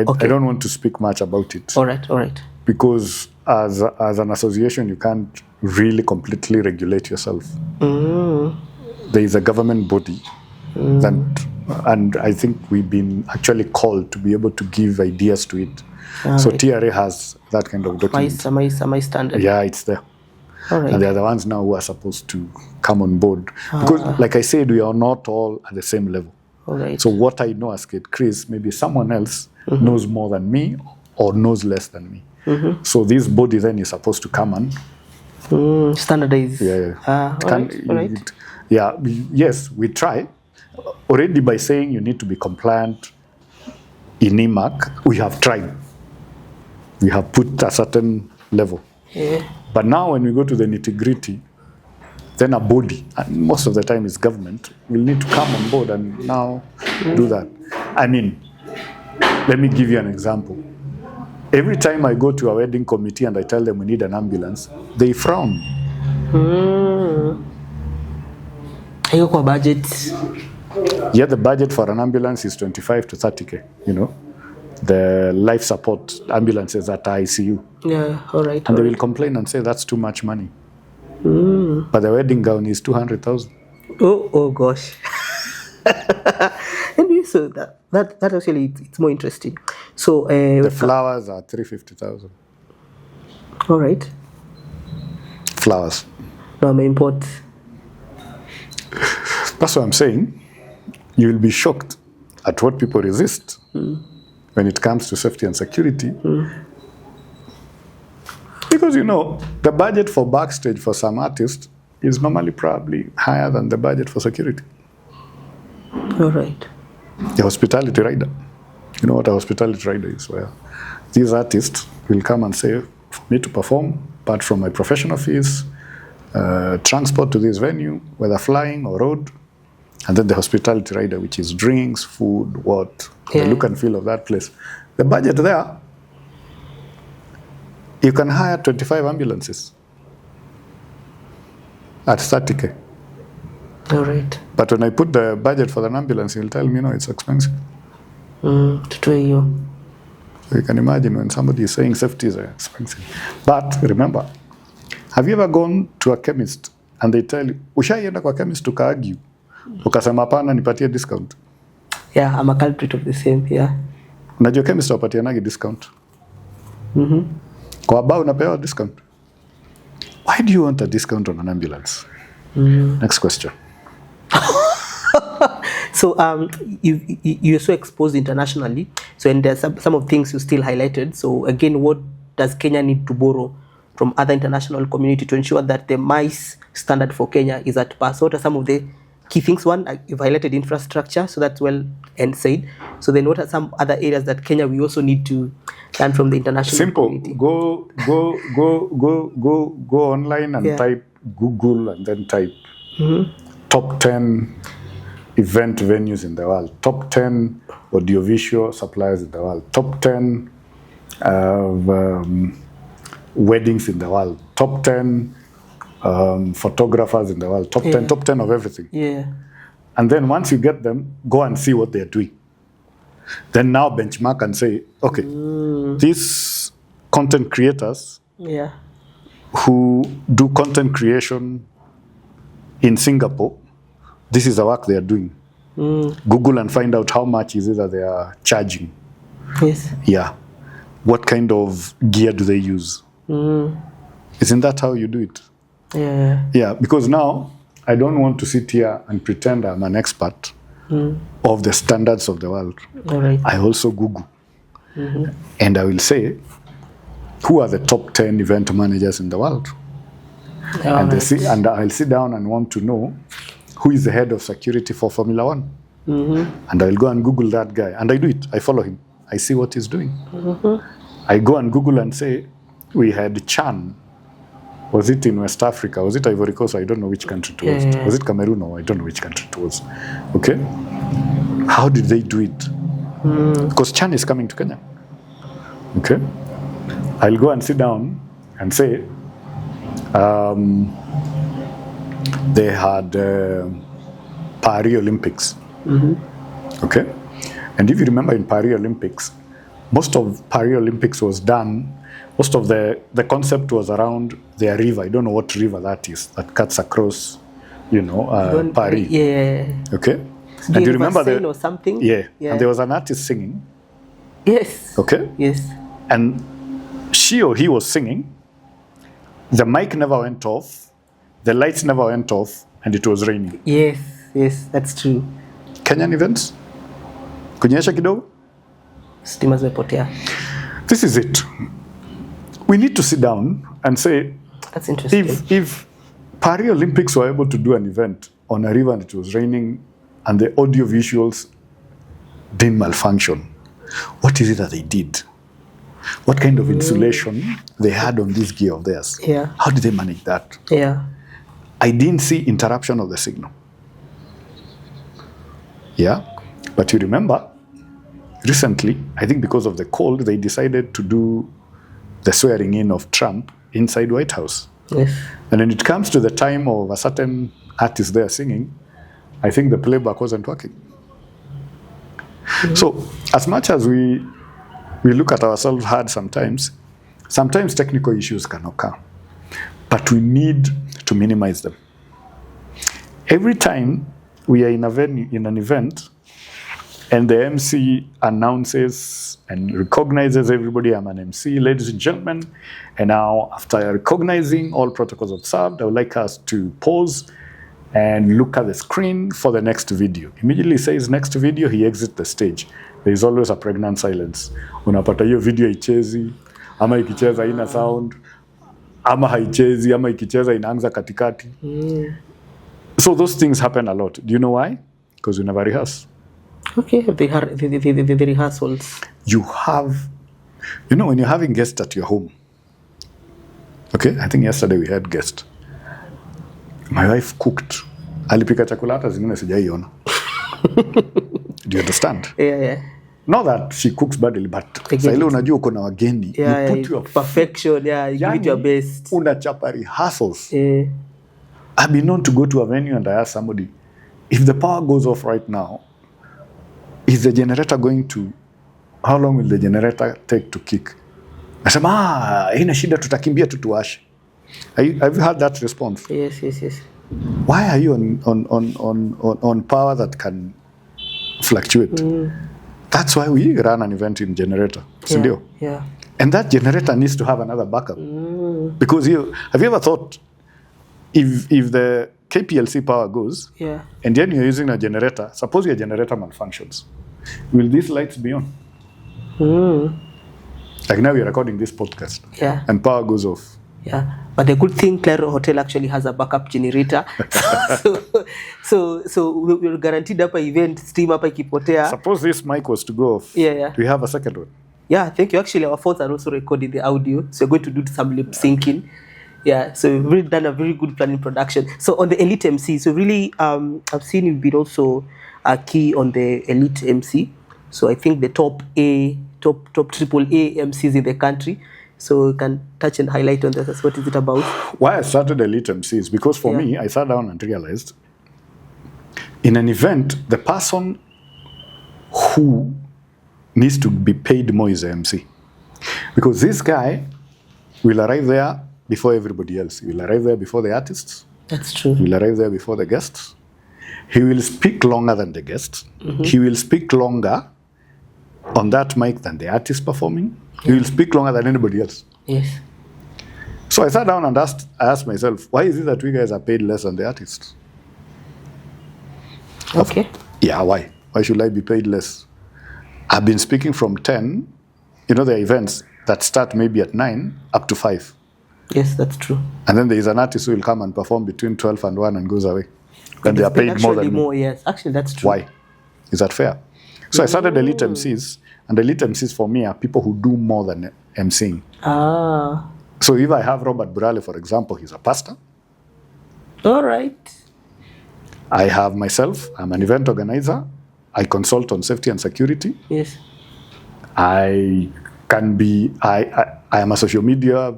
Okay. don't want to speak much about it. All right. Because as an association, you can't really completely regulate yourself. There is a government body and I think we've been actually called to be able to give ideas to it. So right. TRA has that kind of document. My standard. Yeah, it's there. All right. And they're the ones now who are supposed to come on board. Because, like I said, we are not all at the same level. All right. So what I know as Kate Chris, maybe someone else knows more than me or knows less than me. Mm-hmm. So this body then is supposed to come and Standardize. all right. Yeah, yes, we try. Already by saying you need to be compliant in EMAC, we have tried. We have put a certain level. Yeah. But now when we go to the nitty-gritty, then a body, and most of the time it's government, will need to come on board and now do that. I mean, let me give you an example. Every time I go to a wedding committee and I tell them we need an ambulance, they frown. Hiyo kwa budget. Yeah, the budget for an ambulance is 25 to 30K, you know. The life support ambulances at ICU. Yeah, all right. And they will complain and say that's too much money. But the wedding gown is 200,000. Oh gosh. Anyway, so that actually it's more interesting. So the flowers are 350,000. All right. Flowers. No, I import. That's what I'm saying. You will be shocked at what people resist when it comes to safety and security. Because, you know, the budget for backstage for some artists is normally probably higher than the budget for security. All right. The hospitality rider. You know what a hospitality rider is? Well, these artists will come and say, for me to perform, apart from my professional fees, transport to this venue, whether flying or road, and then the hospitality rider, which is drinks, food, the look and feel of that place. The budget there, you can hire 25 ambulances at 30K. All right. But when I put the budget for an ambulance, he'll tell me, no, it's expensive. To try you. So you can imagine when somebody is saying safety is expensive. But remember, have you ever gone to a chemist and they tell you, ushaienda kwa chemist ukaargue, ukasema hapana nipatie discount? Yeah, I'm a culprit of the same, yeah. Unajua chemist wapatianagi discount? Kwa bao unapewa discount. Why do you want a discount on an ambulance? Next question. So you're so exposed internationally. So and there's some of things you still highlighted. So again, what does Kenya need to borrow from other international community to ensure that the MICE standard for Kenya is at par? So what are some of the key things? One, you've highlighted infrastructure, so that's well and said. So then what are some other areas that Kenya we also need to learn from the international community? Go online and type Google and then type top 10 event venues in the world, top 10 audiovisual suppliers in the world, top 10 weddings in the world, top 10 photographers in the world, top 10 of everything. Yeah. And then once you get them, go and see what they're doing. Then now benchmark and say, okay, these content creators who do content creation in Singapore, this is the work they are doing. Google and find out how much is it that they are charging. Yes. Yeah. What kind of gear do they use? Isn't that how you do it? Yeah. Yeah, because now I don't want to sit here and pretend I'm an expert of the standards of the world. All right. I also Google. And I will say, who are the top 10 event managers in the world? And I'll sit down and want to know who is the head of security for Formula One. And I'll go and Google that guy. And I do it. I follow him. I see what he's doing. I go and Google and say, we had Chan. Was it in West Africa? Was it Ivory Coast? I don't know which country it was. Was it Cameroon? No, I don't know which country it was. Okay? How did they do it? Because Chan is coming to Kenya. Okay? I'll go and sit down and say, they had Paris Olympics. Okay? And if you remember in Paris Olympics, most of Paris Olympics was done, most of the concept was around their river. I don't know what river that is, that cuts across, Paris. Yeah. Okay? And you remember or something? Yeah. And there was an artist singing. Yes. Okay? Yes. And she or he was singing. The mic never went off. The lights never went off. And it was raining. Yes, that's true. Kenyan events? Kunyesha kidogo? Stima zimepotea. This is it. we need to sit down and say, That's interesting. if Paris Olympics were able to do an event on a river and it was raining and the audio visuals didn't malfunction, what is it that they did? What kind of insulation they had on this gear of theirs? Yeah. How did they manage that? Yeah. I didn't see interruption of the signal. Yeah, but you remember, recently, I think because of the cold, they decided to do the swearing in of Trump inside White House. Yes. And when it comes to the time of a certain artist there singing, I think the playback wasn't working. So as much as we look at ourselves hard sometimes technical issues can occur, but we need to minimize them. Every time we are in an event and the MC announces and recognizes everybody, I'm an MC, ladies and gentlemen, and now after recognizing all protocols observed, I would like us to pause and look at the screen for the next video. Immediately says next video, he exits the stage. There is always a pregnant silence. Unapata hiyo video ichezi, ama ikicheza haina sound, ama haichezi, ama ikicheza inaanza katikati. So those things happen a lot. Do you know why? Because we never rehearse. Okay, the rehearsals. You have, you know, when you're having guests at your home. Okay, I think yesterday we had guests. My wife cooked. Alipika chakula hata zingine sijaiona. Do you understand? Yeah. Not that she cooks badly, but sasa ile unajua uko na wageni, you put your perfection, you give it your best. Unachapa rehearsals. I've been known to go to a venue and I ask somebody, if the power goes off right now, is the generator going to, how long will the generator take to kick? Nasema, haina shida tutakimbia tu tuwashe. Have you heard that response? Yes. Why are you on power that can fluctuate? That's why we run an event in generator. Yeah. And that generator needs to have another backup. Because have you ever thought, if the KPLC power goes, and then you're using a generator, suppose your generator malfunctions, will these lights be on? Like now we're recording this podcast, and power goes off. Yeah, but the good thing, Claro Hotel actually has a backup generator. so we're guaranteed up an event, stream up ikipotea. Suppose this mic was to go off. Yeah. Do we have a second one? Yeah, thank you. Actually, our phones are also recording the audio, so we're going to do some lip syncing. Yeah, so we've really done a very good planning production. So on the Elite MC, so really, I've seen you've been also a key on the Elite MC. So I think the top AAA MCs in the country. So you can touch and highlight on this. What is it about? Why I started Elite MCs, because for me, I sat down and realized in an event, the person who needs to be paid more is the MC. Because this guy will arrive there before everybody else. He will arrive there before the artists. That's true. He will arrive there before the guests. He will speak longer than the guests. He will speak longer on that mic than the artist performing. He will speak longer than anybody else. Yes. So I sat down and asked myself, why is it that we guys are paid less than the artists? Okay. Yeah, why? Why should I be paid less? I've been speaking from 10, there are events that start maybe at 9 up to 5. Yes, that's true. And then there is an artist who will come and perform between 12 and 1 and goes away. And they are paid more than me. Yes, actually that's true. Why? Is that fair? So I started Elite MCs, and Elite MCs for me are people who do more than MCing. So if I have Robert Burale, for example, he's a pastor. All right. I have myself, I'm an event organizer. I consult on safety and security. Yes. I am a social media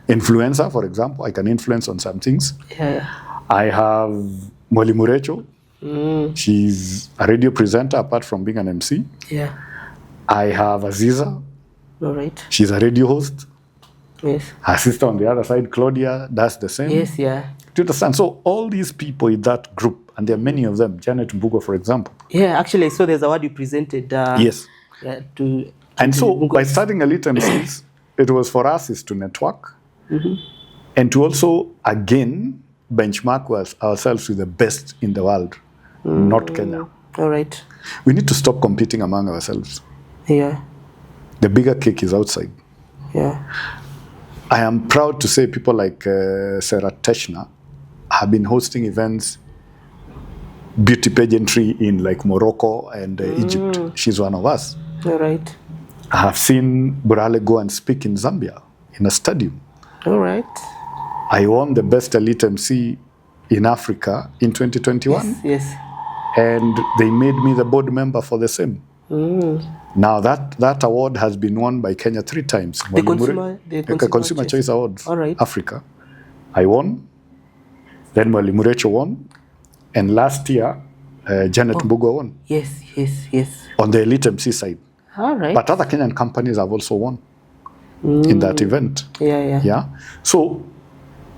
influencer, for example. I can influence on some things. Yeah. I have Molly Murecho. She's a radio presenter apart from being an MC. Yeah. I have Aziza. All right. She's a radio host. Yes. Her sister on the other side, Claudia, does the same. Yes, yeah. Do you understand? So all these people in that group, and there are many of them, Janet Mbugo, for example. Yeah, actually, I saw there's a word you presented. Yes. And so by starting Elite MCs, it was for us is to network and to also, again, benchmark ourselves with the best in the world, not Kenya. All right. We need to stop competing among ourselves. Yeah. The bigger cake is outside. Yeah. I am proud to say people like Sarah Teshna have been hosting events, beauty pageantry in like Morocco and Egypt. She's one of us. All right. I have seen Burale go and speak in Zambia in a stadium. All right. I won the best elite MC in Africa in 2021. Yes. And they made me the board member for the same. Now that award has been won by Kenya 3 times. The Consumer Choice Award, all right. Africa. I won, then Mwalimu Rachel won, and last year Janet Mbugo won. Yes. On the elite MC side. All right. But other Kenyan companies have also won in that event. Yeah. So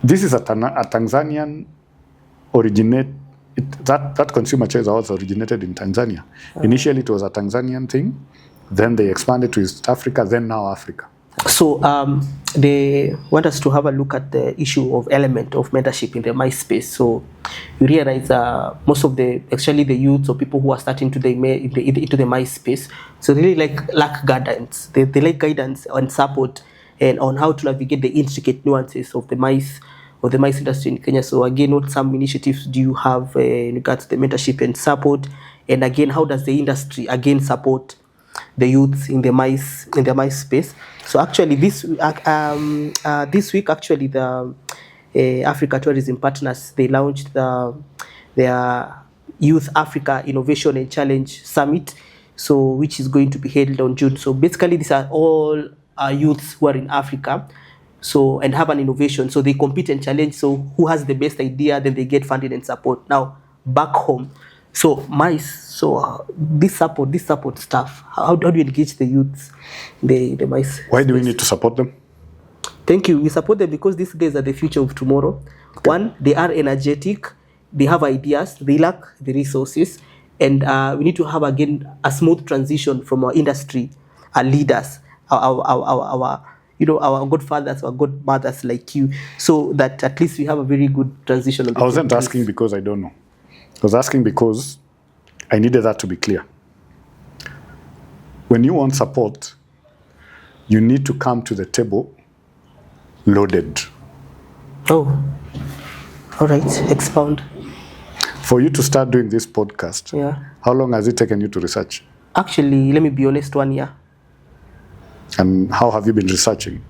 this is a Tanzanian that Consumer Choice Awards originated in Tanzania. Initially it was a Tanzanian thing, then they expanded to East Africa, then now Africa. So they want us to have a look at the issue of element of mentorship in the mice space. So you realize most of the youths or people who are starting into the mice space, so they really lack guidance. They like guidance and support and on how to navigate the intricate nuances of the mice industry in Kenya. So again, what some initiatives do you have in regards to the mentorship and support? And again, how does the industry again support the youths in the mice space? So actually, this week, actually, the Africa Tourism Partners, they launched their Youth Africa Innovation and Challenge Summit, so which is going to be held on June. So basically, these are all youths who are in Africa, so and have an innovation. So they compete and challenge. So who has the best idea? Then they get funding and support. Now back home, so mice. So this support stuff. How do you engage the youths, the mice? Why do we need to support them? Thank you. We support them because these guys are the future of tomorrow. Okay. One, they are energetic. They have ideas. They lack the resources, and we need to have again a smooth transition from our industry, our leaders, our godfathers, our godmothers like you, so that at least we have a very good transition. I wasn't asking because I don't know. I was asking because I needed that to be clear. When you want support, you need to come to the table loaded. Oh, all right. Expound. For you to start doing this podcast, how long has it taken you to research? Actually, let me be honest, 1 year. And how have you been researching?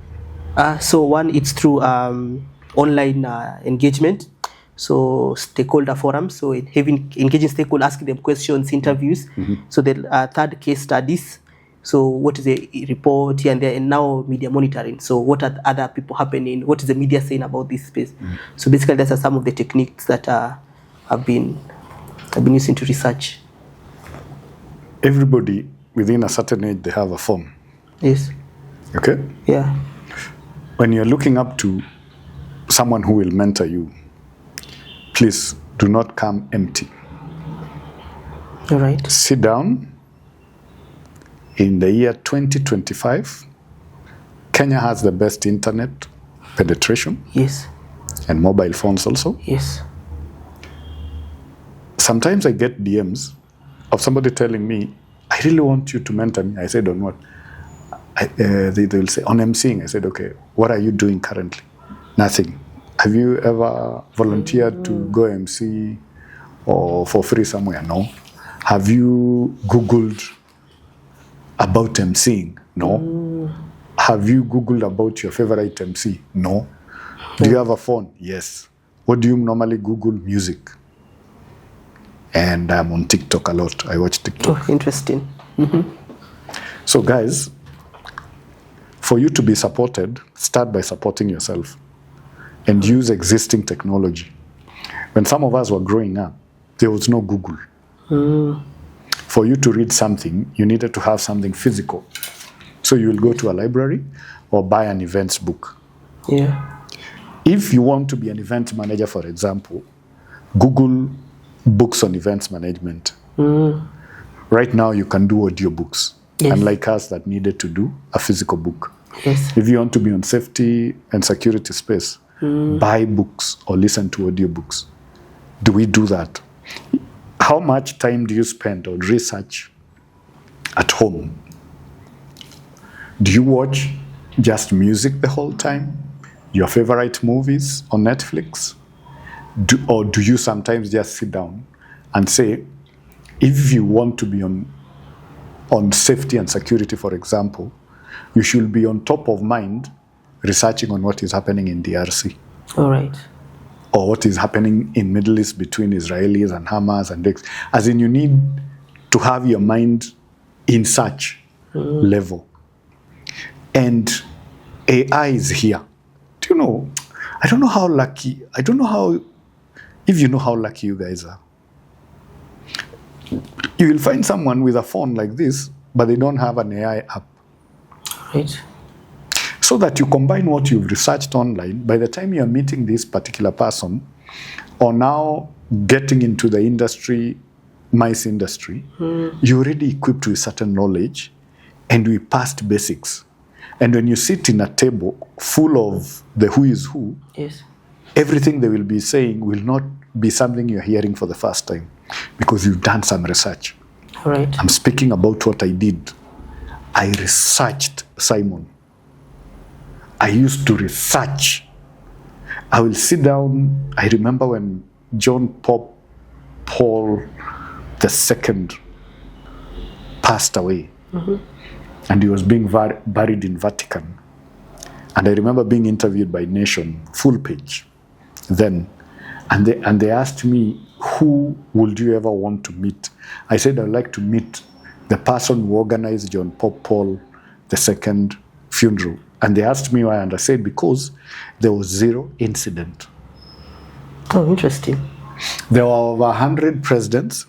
So one, it's through online engagement. So stakeholder forums. So engaging stakeholders, asking them questions, interviews. So the third, case studies. So what is the report here and there, and now media monitoring. So what are other people happening? What is the media saying about this space? So basically, those are some of the techniques that I've been using to research. Everybody within a certain age, they have a phone. Yes. Okay? Yeah. When you're looking up to someone who will mentor you, please do not come empty. All right. Sit down. In the year 2025, Kenya has the best internet penetration. Yes. And mobile phones also. Yes. Sometimes I get DMs of somebody telling me, I really want you to mentor me. I said, on what? They will say, on emceeing. I said, okay, what are you doing currently? Nothing. Have you ever volunteered to go MC or for free somewhere? No. Have you Googled about emceeing? No. Have you Googled about your favorite MC? No. Do you have a phone? Yes. What do you normally Google? Music. And I'm on TikTok a lot. I watch TikTok. Oh, interesting. So guys, for you to be supported, start by supporting yourself and use existing technology. When some of us were growing up, there was no Google. For you to read something, you needed to have something physical. So you will go to a library or buy an events book. Yeah. If you want to be an event manager, for example, Google books on events management. Right now, you can do audiobooks, unlike us that needed to do a physical book. Yes. If you want to be on safety and security space, buy books or listen to audiobooks. Do we do that? How much time do you spend on research at home? Do you watch just music the whole time? Your favorite movies on Netflix? Or do you sometimes just sit down and say, if you want to be on safety and security, for example, you should be on top of mind researching on what is happening in DRC. All right. Or what is happening in Middle East between Israelis and Hamas and this. As in, you need to have your mind in such level. And AI is here. Do you know, I don't know how lucky, if you know how lucky you guys are. You will find someone with a phone like this, but they don't have an AI app. Right. So that you combine what you've researched online, by the time you're meeting this particular person, or now getting into the industry, mice industry, you're already equipped with certain knowledge, and we passed basics. And when you sit in a table full of the who is who, yes, everything they will be saying will not be something you're hearing for the first time, because you've done some research. All right. I'm speaking about what I did. I researched Simon. I used to research. I will sit down. I remember when John Pope Paul II passed away, and he was being buried in Vatican. And I remember being interviewed by Nation, full page, then. And they asked me, who would you ever want to meet? I said, I'd like to meet the person who organized John Pope Paul II funeral. And they asked me why, and I said, because there was zero incident. Oh, interesting. There were over 100 presidents,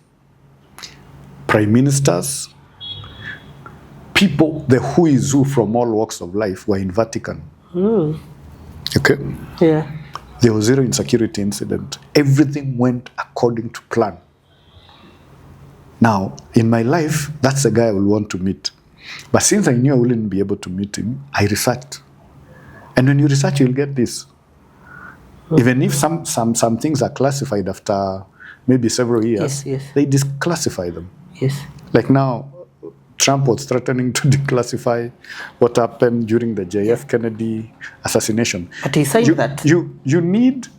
prime ministers, people, the who is who from all walks of life were in Vatican. Okay? Yeah. There was zero insecurity incident. Everything went according to plan. Now, in my life, that's the guy I will want to meet. But since I knew I wouldn't be able to meet him, I researched. And when you research, you'll get this. Even if some things are classified after maybe several years, yes. they declassify them. Yes. Like now, Trump was threatening to declassify what happened during the JF Kennedy assassination. But he signed that. You need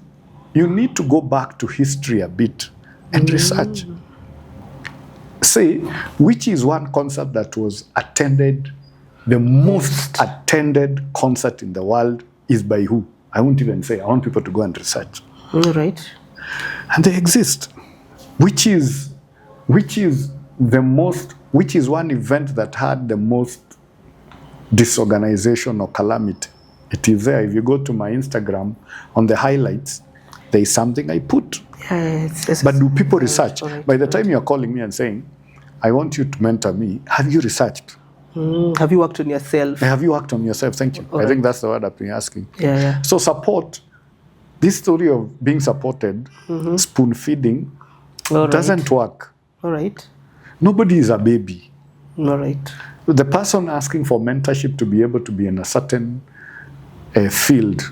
to go back to history a bit and research. Say, which is one concert that was attended, the most attended concert in the world is by who? I won't even say. I want people to go and research. All right. And they exist. Which is one event that had the most disorganization or calamity? It is there. If you go to my Instagram, on the highlights, there is something I put. Yeah, but do people research? Right. By the time you're calling me and saying, I want you to mentor me, have you researched? Have you worked on yourself? Have you worked on yourself? Thank you. I think that's the word I've been asking. Yeah. So support, this story of being supported, spoon feeding, doesn't work. All right. Nobody is a baby. All right. The person asking for mentorship to be able to be in a certain field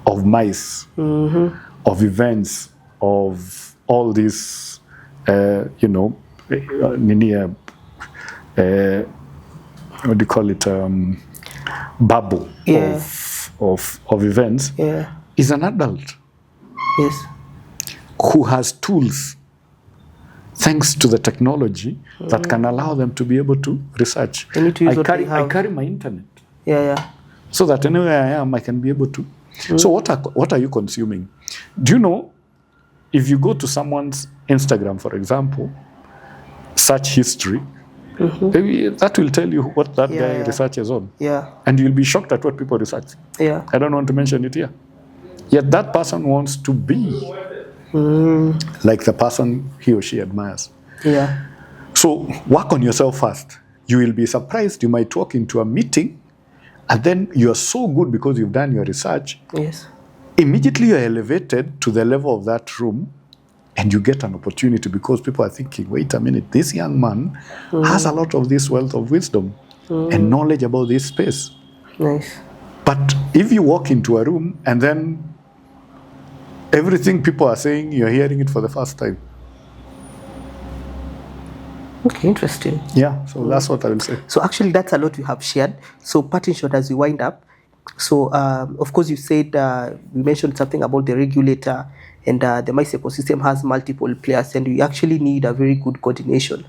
of mice, of events, of all these, what do you call it? Bubble of events. Yeah. Is an adult. Yes. Who has tools, thanks to the technology, that can allow them to be able to research. They need to use what they have. I carry my internet. Yeah. So that anywhere I am, I can be able to. So what are you consuming? Do you know, if you go to someone's Instagram, for example, search history, maybe that will tell you what that guy researches on. Yeah. And you'll be shocked at what people research. Yeah. I don't want to mention it here. Yet that person wants to be like the person he or she admires. Yeah. So work on yourself first. You will be surprised. You might walk into a meeting and then you are so good because you've done your research. Yes. Immediately you're elevated to the level of that room and you get an opportunity because people are thinking, wait a minute, this young man has a lot of this wealth of wisdom and knowledge about this space. Nice. But if you walk into a room and then everything people are saying, you're hearing it for the first time. Okay, interesting. Yeah, so that's what I will say. So actually, that's a lot you have shared. So parting shot as we wind up. So of course, you said we mentioned something about the regulator, and the mice ecosystem has multiple players, and we actually need a very good coordination.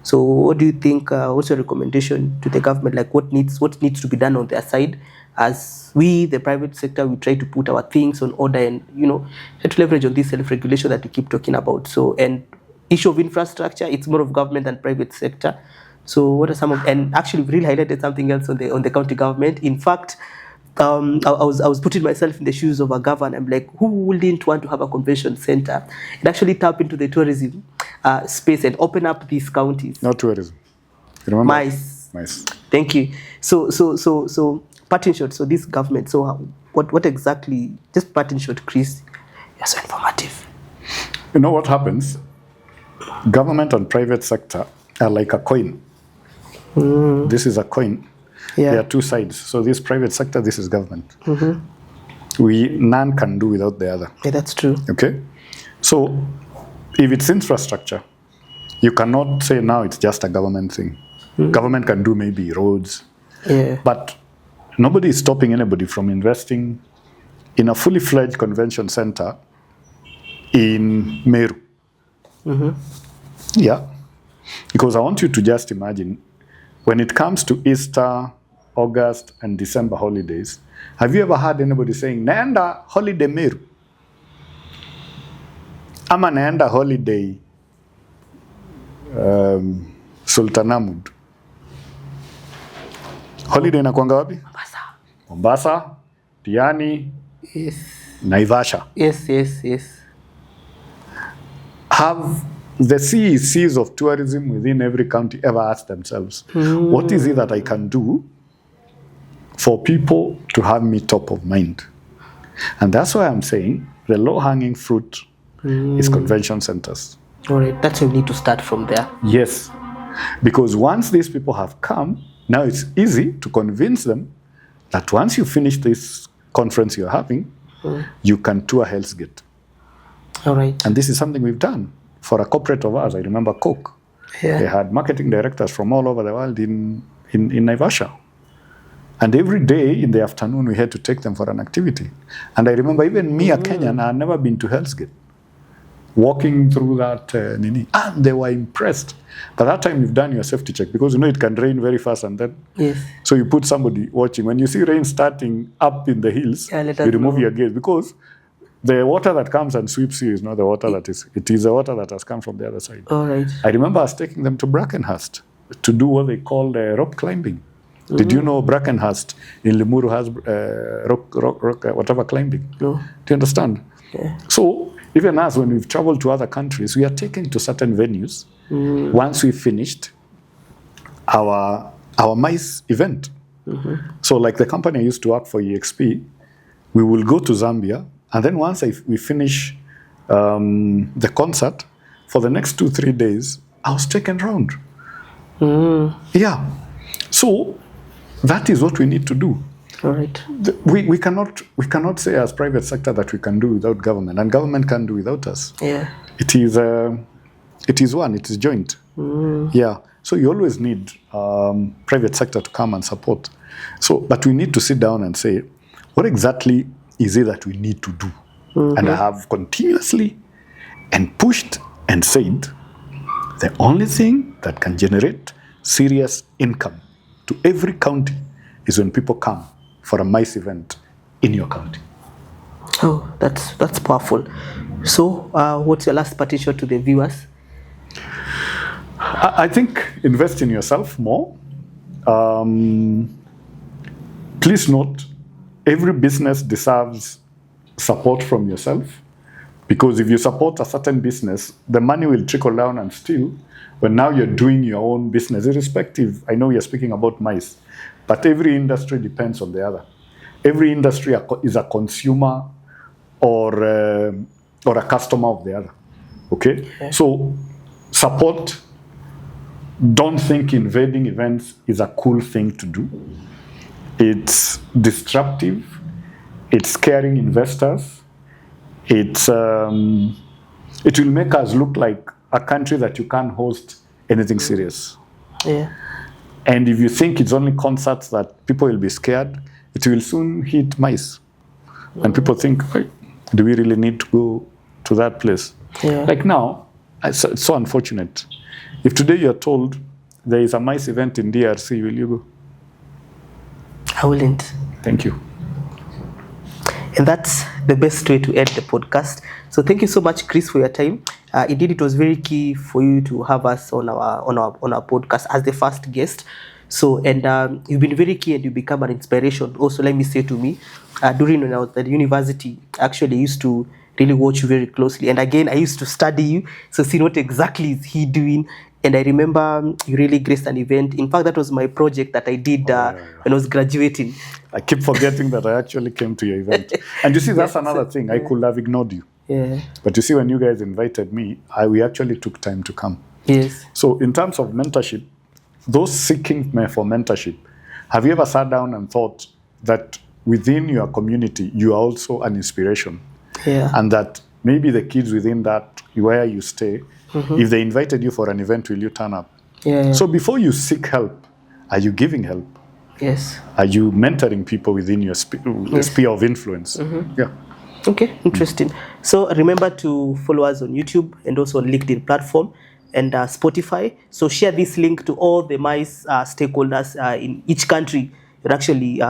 So what do you think? What's your recommendation to the government? Like what needs to be done on their side, as we, the private sector, we try to put our things on order, and try to leverage on this self-regulation that we keep talking about. So, and issue of infrastructure, it's more of government and private sector. So what are some of, and actually we really highlighted something else on the county government. In fact, I was putting myself in the shoes of a governor. I'm like, who wouldn't want to have a convention center and actually tap into the tourism space and open up these counties? Not tourism. Remember? Mice. Thank you. So parting shot. So this government. So what exactly? Just parting shot, Chris. You're so informative. You know what happens? Government and private sector are like a coin. This is a coin. Yeah. There are two sides. So this private sector, this is government. None can do without the other. Yeah, that's true. Okay? So if it's infrastructure, you cannot say now it's just a government thing. Government can do maybe roads. Yeah. But nobody is stopping anybody from investing in a fully fledged convention center in Meru. Yeah. Because I want you to just imagine, when it comes to Easter, August, and December holidays, have you ever heard anybody saying, naenda holiday Meru? Ama naenda holiday Sultanahmud? Holiday inakuanga wapi? Mombasa, Diani, Yes. Naivasha. Yes. Have the CECs of tourism within every county ever asked themselves, what is it that I can do for people to have me top of mind? And that's why I'm saying the low-hanging fruit is convention centers. All right, that's why we need to start from there. Yes, because once these people have come, now it's easy to convince them that once you finish this conference you're having, you can tour Hell's Gate. All right. And this is something we've done for a corporate of ours. I remember Coke. Yeah. They had marketing directors from all over the world in Naivasha. And every day in the afternoon, we had to take them for an activity. And I remember even me, a Kenyan, I had never been to Hell's Gate. Walking through that, and they were impressed. By that time, you've done your safety check, because it can rain very fast, and then Yes. so you put somebody watching. When you see rain starting up in the hills, Yeah, let you us remove know. your gaze, because the water that comes and sweeps you is not the water that is. It is the water that has come from the other side. All right. I remember us taking them to Brackenhurst to do what they call rock climbing. Did you know Brackenhurst in Limuru has rock whatever climbing? No. Do you understand? Yeah. So even us, when we've traveled to other countries, we are taken to certain venues once we've finished our mice event. So like the company I used to work for, EXP, we will go to Zambia, and then once we finish the concert, for the next 2-3 days, I was taken around. Yeah. So that is what we need to do. All right. We cannot say as private sector that we can do without government, and government can do without us. Yeah. It is one. It is joint. Yeah. So you always need private sector to come and support. So, but we need to sit down and say, what exactly is it that we need to do? And I have continuously and pushed and said, the only thing that can generate serious income to every county is when people come for a mice event in your county. Oh, that's powerful. So, what's your last parting shot to the viewers? I think invest in yourself more. Please note, every business deserves support from yourself, because if you support a certain business, the money will trickle down, and still, when now you're doing your own business, irrespective, I know you're speaking about mice, but every industry depends on the other. Every industry is a consumer or a customer of the other. Okay? So support. Don't think invading events is a cool thing to do. It's disruptive. It's scaring investors. It will make us look like a country that you can't host anything serious. Yeah. And if you think it's only concerts that people will be scared, it will soon hit mice. And people think, "Hey, do we really need to go to that place?" Yeah. Like now, it's so unfortunate. If today you're told there is a mice event in DRC, will you go? I wouldn't. Thank you. And that's the best way to end the podcast. So thank you so much, Chris, for your time. Indeed, it was very key for you to have us on our podcast as the first guest. So, and you've been very key and you become an inspiration. Also, let me say to me, during when I was at university, I actually used to really watch you very closely. And again, I used to study you, so see what exactly is he doing. And I remember you really graced an event. In fact, that was my project that I did when I was graduating. I keep forgetting that I actually came to your event. And you see, that's another thing. I could have ignored you. Yeah. But you see, when you guys invited me, we actually took time to come. Yes. So in terms of mentorship, those seeking for mentorship, have you ever sat down and thought that within your community, you are also an inspiration? Yeah. And that maybe the kids within that, where you stay, if they invited you for an event, will you turn up? Yeah. So before you seek help, are you giving help? Yes. Are you mentoring people within your sphere of influence? Yeah. Okay, interesting. So remember to follow us on YouTube and also on LinkedIn platform and Spotify. So share this link to all the mice stakeholders in each country you're actually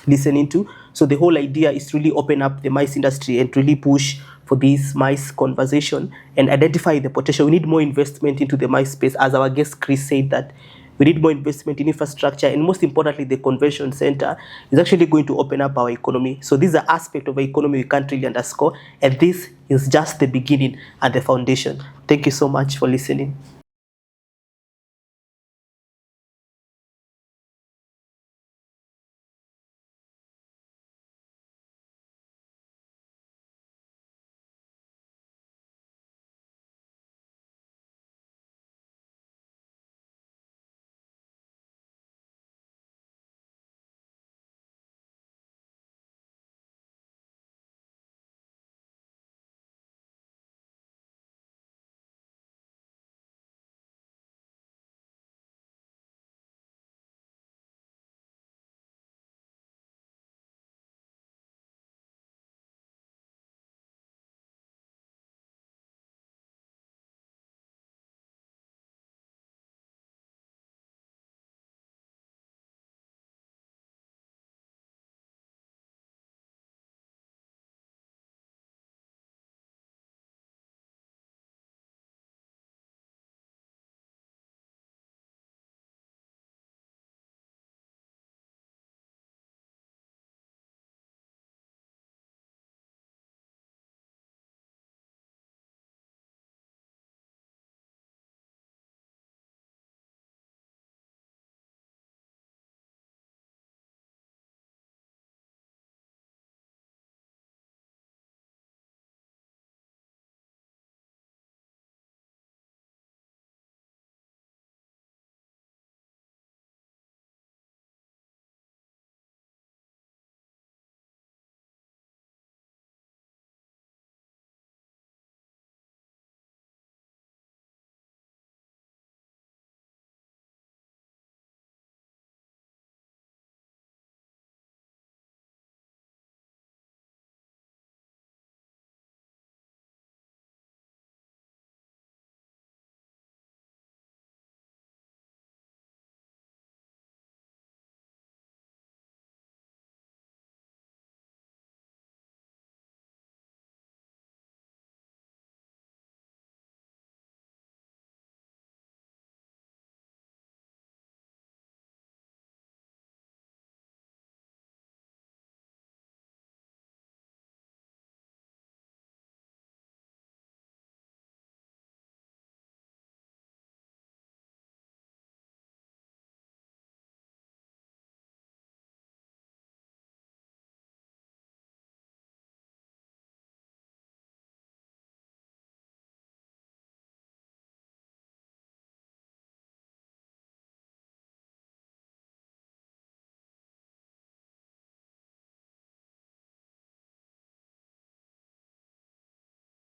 listening to. So the whole idea is to really open up the mice industry and really push for this mice conversation and identify the potential. We need more investment into the mice space, as our guest Chris said that we need more investment in infrastructure, and most importantly, the convention center is actually going to open up our economy. So this is an aspect of our economy we can't really underscore, and this is just the beginning and the foundation. Thank you so much for listening.